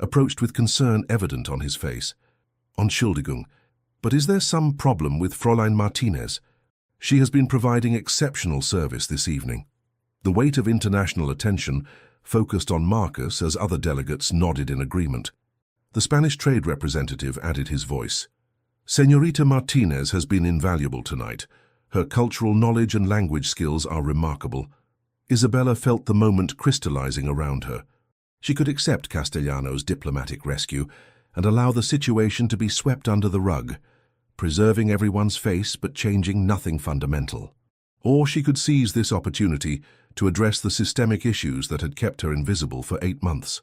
approached with concern evident on his face. Entschuldigung, but is there some problem with Fräulein Martinez? She has been providing exceptional service this evening. The weight of international attention focused on Marcus as other delegates nodded in agreement. The Spanish trade representative added his voice. Señorita Martinez has been invaluable tonight. Her cultural knowledge and language skills are remarkable. Isabella felt the moment crystallizing around her. She could accept Castellano's diplomatic rescue and allow the situation to be swept under the rug, preserving everyone's face but changing nothing fundamental. Or she could seize this opportunity to address the systemic issues that had kept her invisible for 8 months.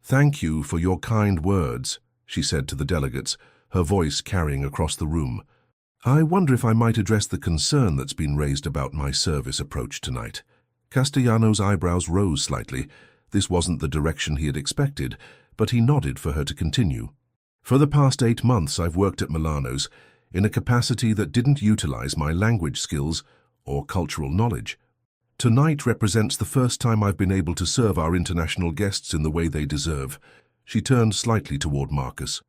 "Thank you for your kind words," she said to the delegates, her voice carrying across the room. "I wonder if I might address the concern that's been raised about my service approach tonight." Castellano's eyebrows rose slightly. This wasn't the direction he had expected, but he nodded for her to continue. "For the past 8 months I've worked at Milano's in a capacity that didn't utilize my language skills or cultural knowledge. Tonight represents the first time I've been able to serve our international guests in the way they deserve." She turned slightly toward Marcus.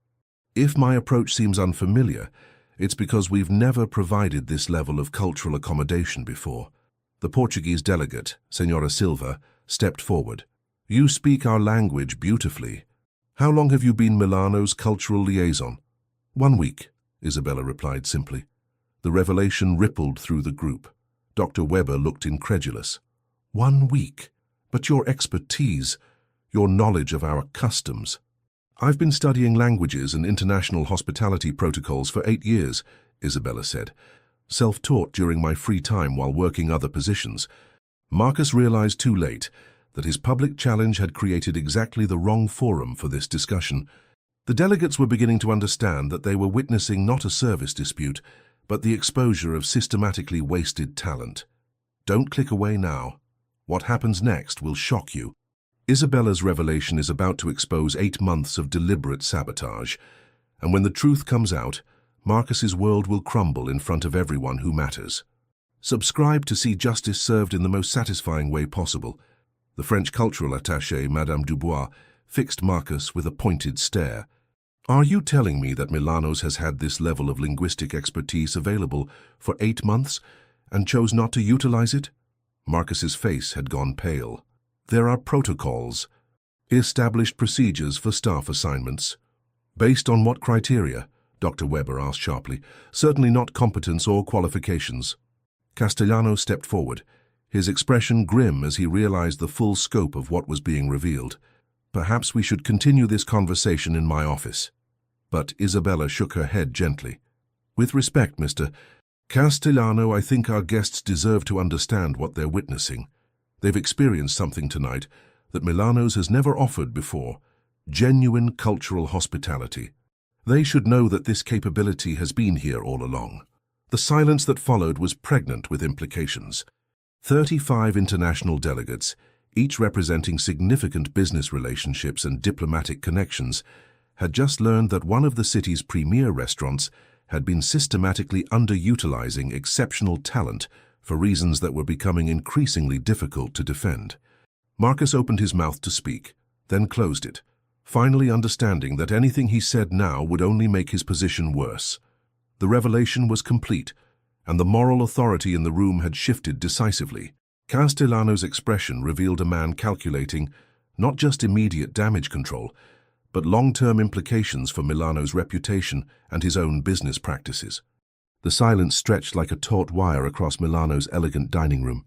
"If my approach seems unfamiliar, it's because we've never provided this level of cultural accommodation before." The Portuguese delegate, Senhora Silva, stepped forward. "You speak our language beautifully. How long have you been Milano's cultural liaison?" "1 week," Isabella replied simply. The revelation rippled through the group. Dr. Weber looked incredulous. 1 week? But your expertise, your knowledge of our customs. "I've been studying languages and international hospitality protocols for 8 years, Isabella said. "Self-taught during my free time while working other positions." Marcus realized too late that his public challenge had created exactly the wrong forum for this discussion. The delegates were beginning to understand that they were witnessing not a service dispute, but the exposure of systematically wasted talent. Don't click away now. What happens next will shock you. Isabella's revelation is about to expose 8 months of deliberate sabotage, and when the truth comes out, Marcus's world will crumble in front of everyone who matters. Subscribe to see justice served in the most satisfying way possible. The French cultural attaché, Madame Dubois, fixed Marcus with a pointed stare. "Are you telling me that Milano's has had this level of linguistic expertise available for 8 months and chose not to utilize it?" Marcus's face had gone pale. "There are protocols, established procedures for staff assignments." "Based on what criteria?" Dr. Weber asked sharply. "Certainly not competence or qualifications." Castellano stepped forward, his expression grim as he realized the full scope of what was being revealed. "Perhaps we should continue this conversation in my office." But Isabella shook her head gently. "With respect, Mr. Castellano, I think our guests deserve to understand what they're witnessing. They've experienced something tonight that Milano's has never offered before, genuine cultural hospitality. They should know that this capability has been here all along." The silence that followed was pregnant with implications. 35 international delegates, each representing significant business relationships and diplomatic connections, had just learned that one of the city's premier restaurants had been systematically underutilizing exceptional talent for reasons that were becoming increasingly difficult to defend. Marcus opened his mouth to speak, then closed it, finally understanding that anything he said now would only make his position worse. The revelation was complete, and the moral authority in the room had shifted decisively. Castellano's expression revealed a man calculating not just immediate damage control, but long-term implications for Milano's reputation and his own business practices. The silence stretched like a taut wire across Milano's elegant dining room.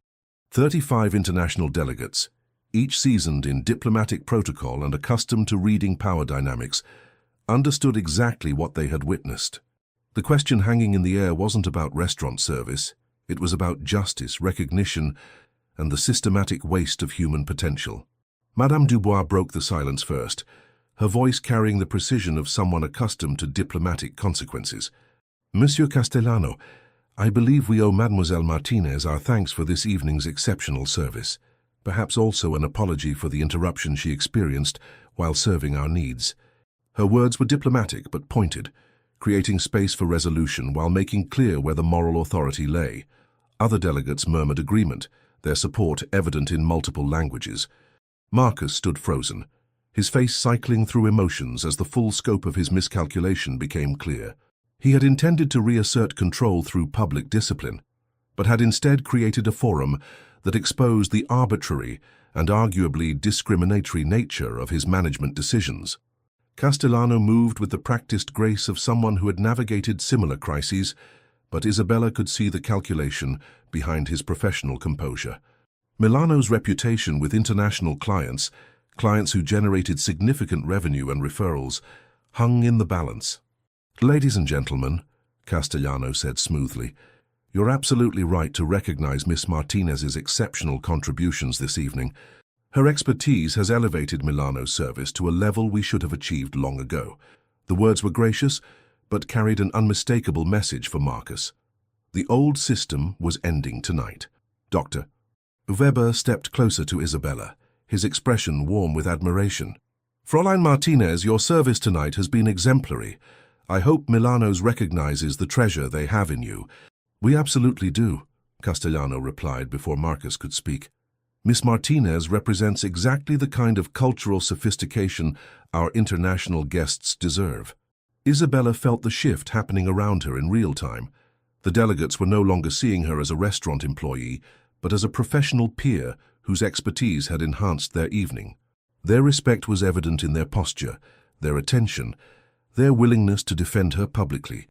35 international delegates, each seasoned in diplomatic protocol and accustomed to reading power dynamics, understood exactly what they had witnessed. The question hanging in the air wasn't about restaurant service. It was about justice, recognition, and the systematic waste of human potential. Madame Dubois broke the silence first, her voice carrying the precision of someone accustomed to diplomatic consequences. "Monsieur Castellano, I believe we owe Mademoiselle Martinez our thanks for this evening's exceptional service, perhaps also an apology for the interruption she experienced while serving our needs." Her words were diplomatic but pointed, creating space for resolution while making clear where the moral authority lay. Other delegates murmured agreement, their support evident in multiple languages. Marcus stood frozen, his face cycling through emotions as the full scope of his miscalculation became clear. He had intended to reassert control through public discipline, but had instead created a forum that exposed the arbitrary and arguably discriminatory nature of his management decisions. Castellano moved with the practiced grace of someone who had navigated similar crises, but Isabella could see the calculation behind his professional composure. Milano's reputation with international clients who generated significant revenue and referrals, hung in the balance. "Ladies and gentlemen," Castellano said smoothly, "you're absolutely right to recognize Miss Martinez's exceptional contributions this evening. Her expertise has elevated Milano's service to a level we should have achieved long ago." The words were gracious, but carried an unmistakable message for Marcus. The old system was ending tonight. "Doctor." Weber stepped closer to Isabella, his expression warm with admiration. "Fräulein Martinez, your service tonight has been exemplary. I hope Milano's recognizes the treasure they have in you." "We absolutely do," Castellano replied before Marcus could speak. "Miss Martinez represents exactly the kind of cultural sophistication our international guests deserve." Isabella felt the shift happening around her in real time. The delegates were no longer seeing her as a restaurant employee, but as a professional peer whose expertise had enhanced their evening. Their respect was evident in their posture, their attention, their willingness to defend her publicly.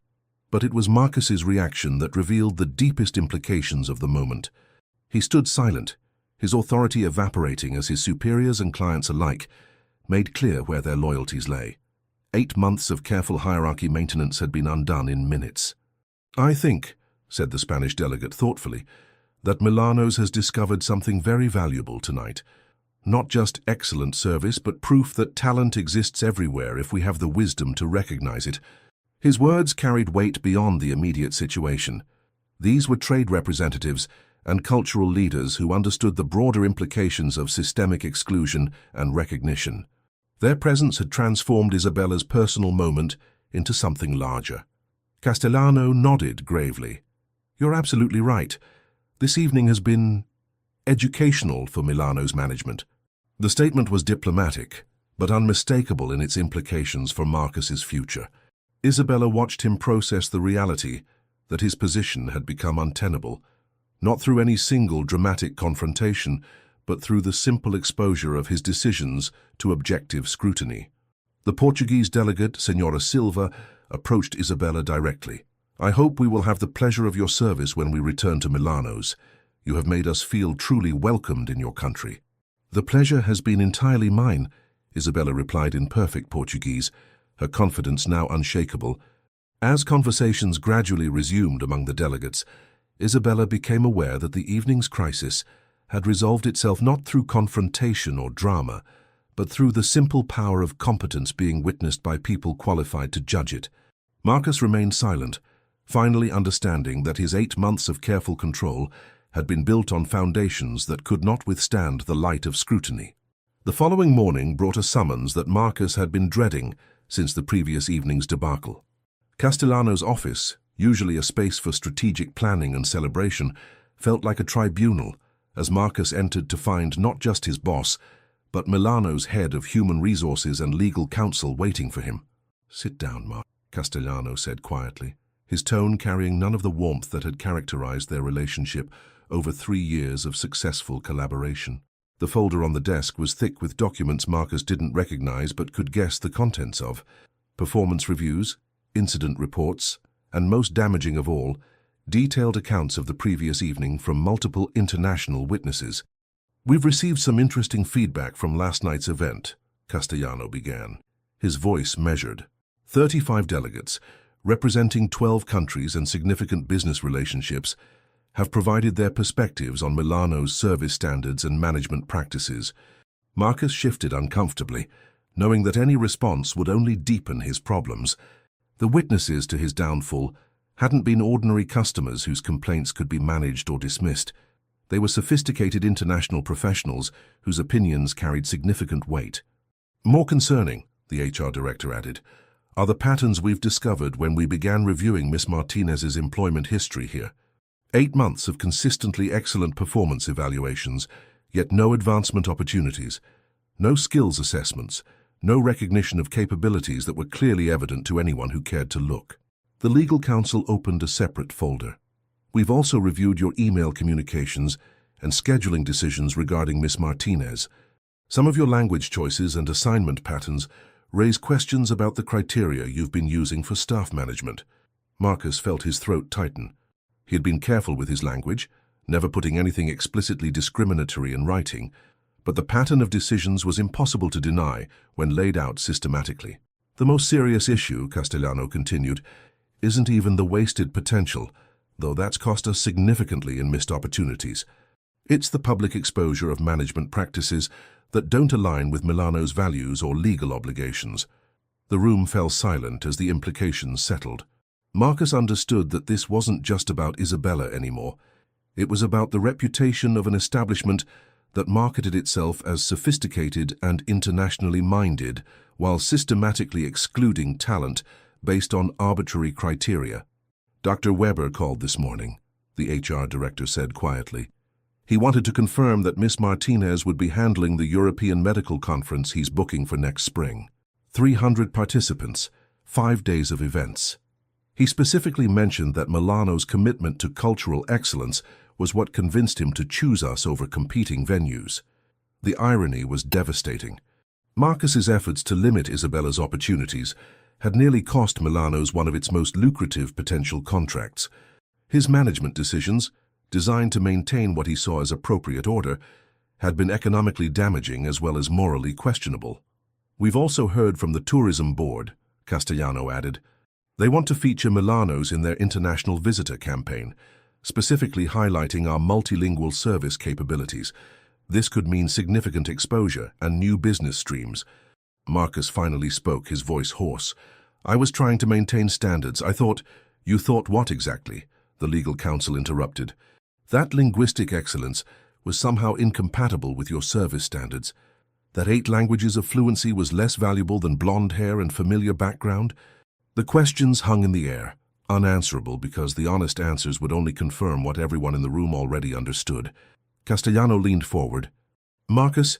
But it was Marcus's reaction that revealed the deepest implications of the moment. He stood silent, his authority evaporating as his superiors and clients alike made clear where their loyalties lay. 8 months of careful hierarchy maintenance had been undone in minutes. "I think," said the Spanish delegate thoughtfully, "that Milano's has discovered something very valuable tonight. Not just excellent service, but proof that talent exists everywhere if we have the wisdom to recognize it." His words carried weight beyond the immediate situation. These were trade representatives and cultural leaders who understood the broader implications of systemic exclusion and recognition. Their presence had transformed Isabella's personal moment into something larger. Castellano nodded gravely. "You're absolutely right. This evening has been educational for Milano's management." The statement was diplomatic, but unmistakable in its implications for Marcus's future. Isabella watched him process the reality that his position had become untenable, not through any single dramatic confrontation, but through the simple exposure of his decisions to objective scrutiny. The Portuguese delegate, Senhora Silva, approached Isabella directly. "I hope we will have the pleasure of your service when we return to Milano's. You have made us feel truly welcomed in your country." "The pleasure has been entirely mine," Isabella replied in perfect Portuguese, her confidence now unshakable. As conversations gradually resumed among the delegates, Isabella became aware that the evening's crisis had resolved itself not through confrontation or drama, but through the simple power of competence being witnessed by people qualified to judge it. Marcus remained silent, finally understanding that his 8 months of careful control had been built on foundations that could not withstand the light of scrutiny. The following morning brought a summons that Marcus had been dreading since the previous evening's debacle. Castellano's office, usually a space for strategic planning and celebration, felt like a tribunal as Marcus entered to find not just his boss, but Milano's head of human resources and legal counsel waiting for him. "Sit down, Marcus," Castellano said quietly, his tone carrying none of the warmth that had characterized their relationship over 3 years of successful collaboration. The folder on the desk was thick with documents Marcus didn't recognize but could guess the contents of. Performance reviews, incident reports, and most damaging of all, detailed accounts of the previous evening from multiple international witnesses. "We've received some interesting feedback from last night's event," Castellano began, his voice measured. 35 delegates, representing 12 countries and significant business relationships, have provided their perspectives on Milano's service standards and management practices. Marcus shifted uncomfortably, knowing that any response would only deepen his problems. The witnesses to his downfall hadn't been ordinary customers whose complaints could be managed or dismissed. They were sophisticated international professionals whose opinions carried significant weight. "More concerning," the HR director added, "are the patterns we've discovered when we began reviewing Miss Martinez's employment history here. 8 months of consistently excellent performance evaluations, yet no advancement opportunities. No skills assessments, no recognition of capabilities that were clearly evident to anyone who cared to look. The legal counsel opened a separate folder. We've also reviewed your email communications and scheduling decisions regarding Miss Martinez. Some of your language choices and assignment patterns raise questions about the criteria you've been using for staff management. Marcus felt his throat tighten. He had been careful with his language, never putting anything explicitly discriminatory in writing, but the pattern of decisions was impossible to deny when laid out systematically. The most serious issue, Castellano continued, isn't even the wasted potential, though that's cost us significantly in missed opportunities. It's the public exposure of management practices that don't align with Milano's values or legal obligations. The room fell silent as the implications settled. Marcus understood that this wasn't just about Isabella anymore. It was about the reputation of an establishment that marketed itself as sophisticated and internationally minded, while systematically excluding talent based on arbitrary criteria. Dr. Weber called this morning, the HR director said quietly. He wanted to confirm that Miss Martinez would be handling the European Medical Conference he's booking for next spring. 300 participants, 5 days of events. He specifically mentioned that Milano's commitment to cultural excellence was what convinced him to choose us over competing venues. The irony was devastating. Marcus's efforts to limit Isabella's opportunities had nearly cost Milano's one of its most lucrative potential contracts. His management decisions, designed to maintain what he saw as appropriate order, had been economically damaging as well as morally questionable. We've also heard from the tourism board, Castellano added. They want to feature Milano's in their international visitor campaign, specifically highlighting our multilingual service capabilities. This could mean significant exposure and new business streams. Marcus finally spoke, his voice hoarse. I was trying to maintain standards. I thought... You thought what exactly? The legal counsel interrupted. That linguistic excellence was somehow incompatible with your service standards. That 8 languages of fluency was less valuable than blonde hair and familiar background. The questions hung in the air, unanswerable because the honest answers would only confirm what everyone in the room already understood. Castellano leaned forward. Marcus,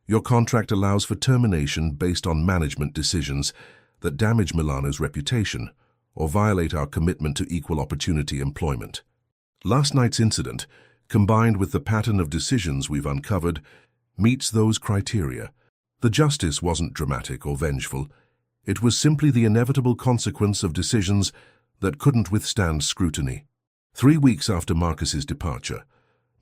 your contract allows for termination based on management decisions that damage Milano's reputation or violate our commitment to equal opportunity employment. Last night's incident, combined with the pattern of decisions we've uncovered, meets those criteria. The justice wasn't dramatic or vengeful. It was simply the inevitable consequence of decisions that couldn't withstand scrutiny. 3 weeks after Marcus's departure,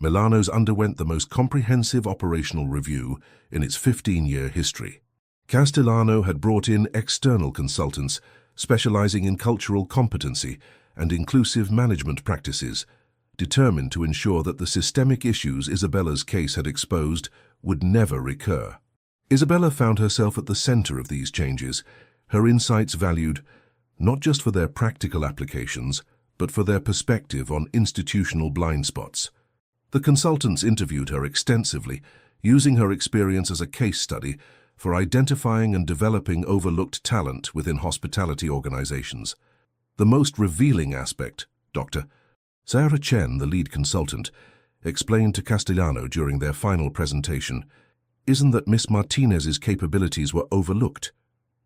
Milano's underwent the most comprehensive operational review in its 15-year history. Castellano had brought in external consultants specializing in cultural competency and inclusive management practices, determined to ensure that the systemic issues Isabella's case had exposed would never recur. Isabella found herself at the center of these changes, her insights valued not just for their practical applications, but for their perspective on institutional blind spots. The consultants interviewed her extensively, using her experience as a case study for identifying and developing overlooked talent within hospitality organizations. The most revealing aspect, Dr. Sarah Chen, the lead consultant, explained to Castellano during their final presentation, isn't that Miss Martinez's capabilities were overlooked.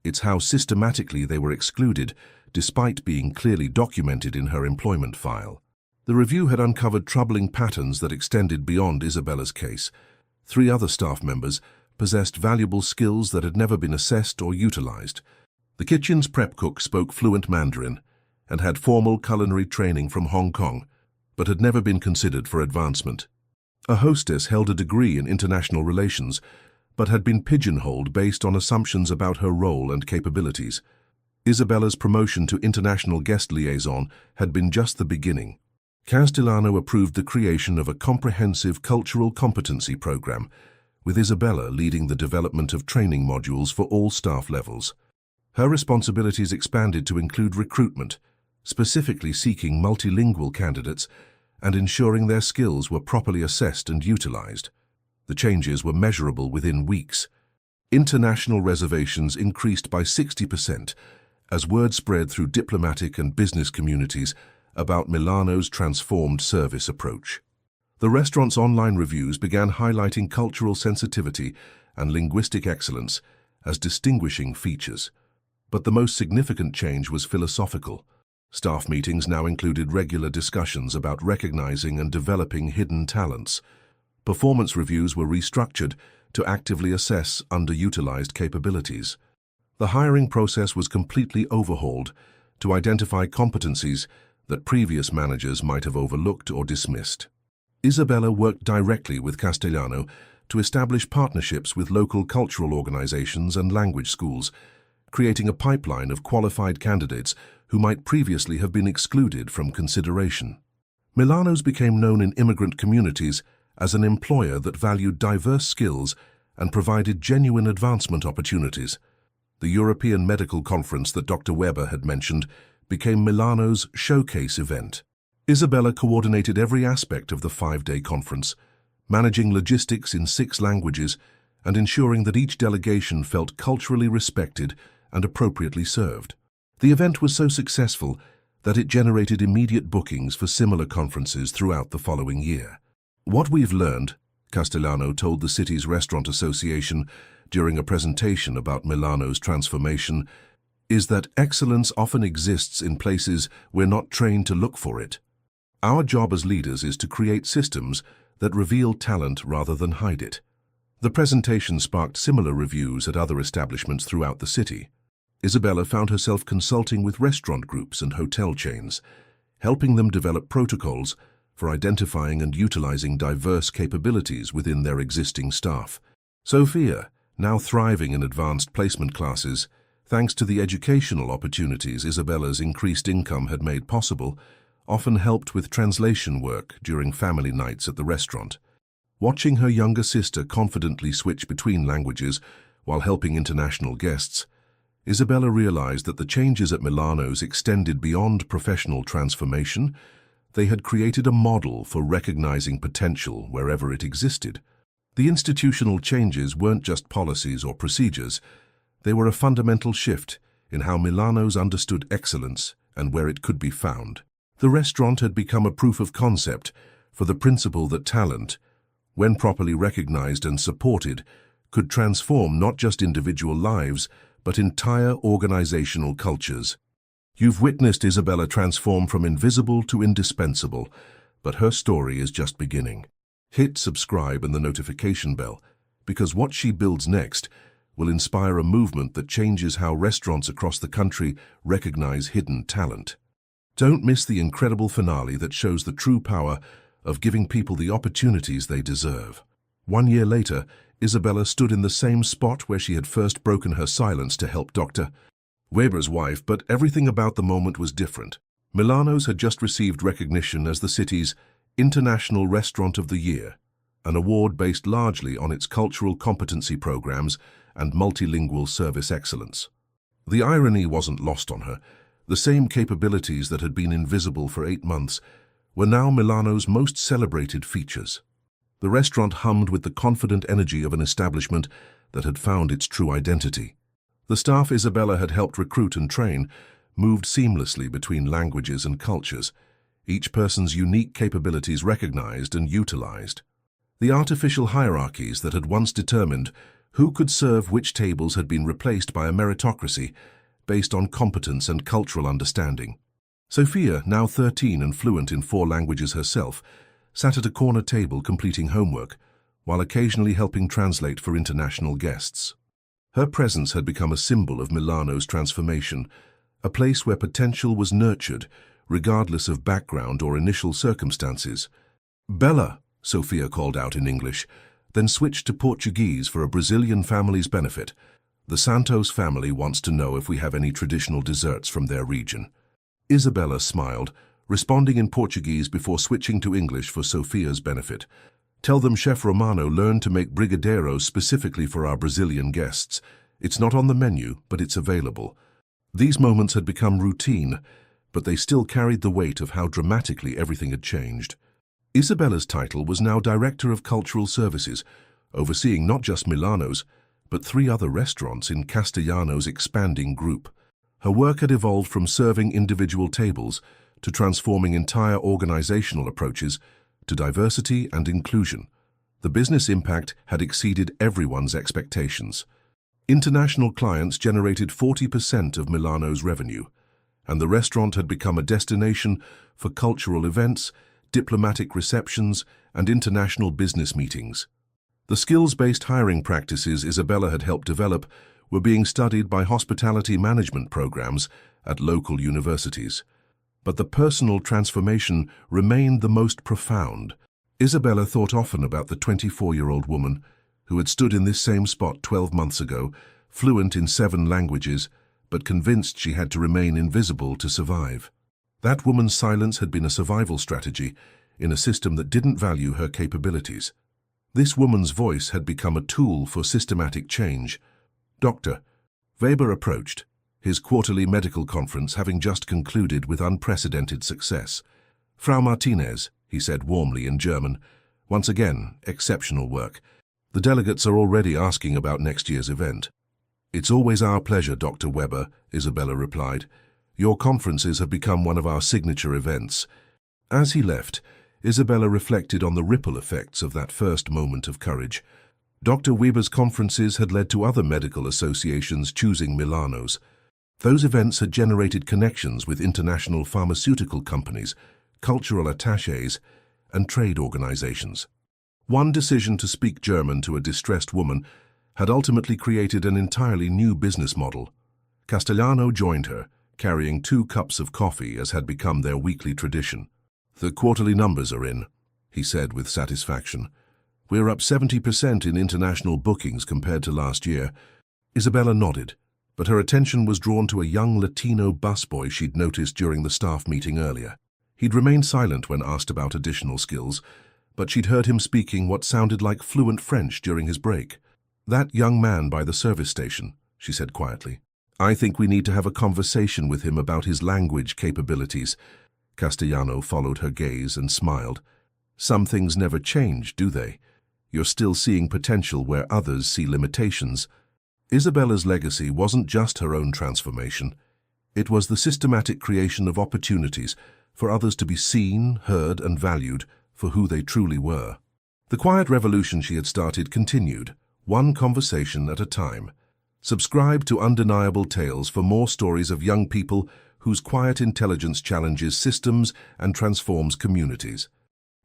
It's how systematically they were excluded, despite being clearly documented in her employment file. The review had uncovered troubling patterns that extended beyond Isabella's case. 3 other staff members possessed valuable skills that had never been assessed or utilized. The kitchen's prep cook spoke fluent Mandarin and had formal culinary training from Hong Kong, but had never been considered for advancement. A hostess held a degree in international relations, but had been pigeonholed based on assumptions about her role and capabilities. Isabella's promotion to international guest liaison had been just the beginning. Castellano approved the creation of a comprehensive cultural competency program, with Isabella leading the development of training modules for all staff levels. Her responsibilities expanded to include recruitment, specifically seeking multilingual candidates and ensuring their skills were properly assessed and utilized. The changes were measurable within weeks. International reservations increased by 60% as word spread through diplomatic and business communities about Milano's transformed service approach. The restaurant's online reviews began highlighting cultural sensitivity and linguistic excellence as distinguishing features. But the most significant change was philosophical. Staff meetings now included regular discussions about recognizing and developing hidden talents. Performance reviews were restructured to actively assess underutilized capabilities. The hiring process was completely overhauled to identify competencies that previous managers might have overlooked or dismissed. Isabella worked directly with Castellano to establish partnerships with local cultural organizations and language schools, creating a pipeline of qualified candidates who might previously have been excluded from consideration. Milano's became known in immigrant communities as an employer that valued diverse skills and provided genuine advancement opportunities. The European Medical Conference that Dr. Weber had mentioned became Milano's showcase event. Isabella coordinated every aspect of the 5-day conference, managing logistics in 6 languages and ensuring that each delegation felt culturally respected and appropriately served. The event was so successful that it generated immediate bookings for similar conferences throughout the following year. What we've learned, Castellano told the city's restaurant association during a presentation about Milano's transformation, is that excellence often exists in places we're not trained to look for it. Our job as leaders is to create systems that reveal talent rather than hide it. The presentation sparked similar reviews at other establishments throughout the city. Isabella found herself consulting with restaurant groups and hotel chains, helping them develop protocols for identifying and utilizing diverse capabilities within their existing staff. Sophia, now thriving in advanced placement classes, thanks to the educational opportunities Isabella's increased income had made possible, often helped with translation work during family nights at the restaurant. Watching her younger sister confidently switch between languages while helping international guests, Isabella realized that the changes at Milano's extended beyond professional transformation. They had created a model for recognizing potential wherever it existed. The institutional changes weren't just policies or procedures. They were a fundamental shift in how Milano's understood excellence and where it could be found. The restaurant had become a proof of concept for the principle that talent, when properly recognized and supported, could transform not just individual lives, but entire organizational cultures. You've witnessed Isabella transform from invisible to indispensable, but her story is just beginning. Hit subscribe and the notification bell, because what she builds next will inspire a movement that changes how restaurants across the country recognize hidden talent. Don't miss the incredible finale that shows the true power of giving people the opportunities they deserve. 1 year later, Isabella stood in the same spot where she had first broken her silence to help Dr. Weber's wife, but everything about the moment was different. Milano's had just received recognition as the city's International Restaurant of the Year, an award based largely on its cultural competency programs and multilingual service excellence. The irony wasn't lost on her. The same capabilities that had been invisible for 8 months were now Milano's most celebrated features. The restaurant hummed with the confident energy of an establishment that had found its true identity. The staff Isabella had helped recruit and train moved seamlessly between languages and cultures, each person's unique capabilities recognized and utilized. The artificial hierarchies that had once determined who could serve which tables had been replaced by a meritocracy based on competence and cultural understanding. Sophia, now 13 and fluent in 4 languages herself, sat at a corner table completing homework, while occasionally helping translate for international guests. Her presence had become a symbol of Milano's transformation, a place where potential was nurtured, regardless of background or initial circumstances. "Bella," Sophia called out in English, then switched to Portuguese for a Brazilian family's benefit. "The Santos family wants to know if we have any traditional desserts from their region." Isabella smiled, responding in Portuguese before switching to English for Sophia's benefit. "Tell them Chef Romano learned to make brigadeiros specifically for our Brazilian guests. It's not on the menu, but it's available." These moments had become routine, but they still carried the weight of how dramatically everything had changed. Isabella's title was now Director of Cultural Services, overseeing not just Milano's, but 3 other restaurants in Castellano's expanding group. Her work had evolved from serving individual tables to transforming entire organizational approaches to diversity and inclusion. The business impact had exceeded everyone's expectations. International clients generated 40% of Milano's revenue, and the restaurant had become a destination for cultural events, diplomatic receptions, and international business meetings. The skills-based hiring practices Isabella had helped develop were being studied by hospitality management programs at local universities. But the personal transformation remained the most profound. Isabella thought often about the 24-year-old woman who had stood in this same spot 12 months ago, fluent in 7 languages, but convinced she had to remain invisible to survive. That woman's silence had been a survival strategy in a system that didn't value her capabilities. This woman's voice had become a tool for systematic change. Dr. Weber approached, his quarterly medical conference having just concluded with unprecedented success. "Frau Martinez," he said warmly in German, "once again, exceptional work. The delegates are already asking about next year's event." "It's always our pleasure, Dr. Weber," Isabella replied. "Your conferences have become one of our signature events." As he left, Isabella reflected on the ripple effects of that first moment of courage. Dr. Weber's conferences had led to other medical associations choosing Milano's. Those events had generated connections with international pharmaceutical companies, cultural attachés, and trade organizations. One decision to speak German to a distressed woman had ultimately created an entirely new business model. Castellano joined her, carrying 2 cups of coffee as had become their weekly tradition. "The quarterly numbers are in," he said with satisfaction. "We're up 70% in international bookings compared to last year." Isabella nodded, but her attention was drawn to a young Latino busboy she'd noticed during the staff meeting earlier. He'd remained silent when asked about additional skills, but she'd heard him speaking what sounded like fluent French during his break. "That young man by the service station," she said quietly. "I think we need to have a conversation with him about his language capabilities." Castellano followed her gaze and smiled. "Some things never change, do they? You're still seeing potential where others see limitations." Isabella's legacy wasn't just her own transformation. It was the systematic creation of opportunities for others to be seen, heard, and valued for who they truly were. The quiet revolution she had started continued, one conversation at a time. Subscribe to Undeniable Tales for more stories of young people whose quiet intelligence challenges systems and transforms communities.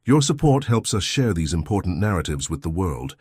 Your support helps us share these important narratives with the world,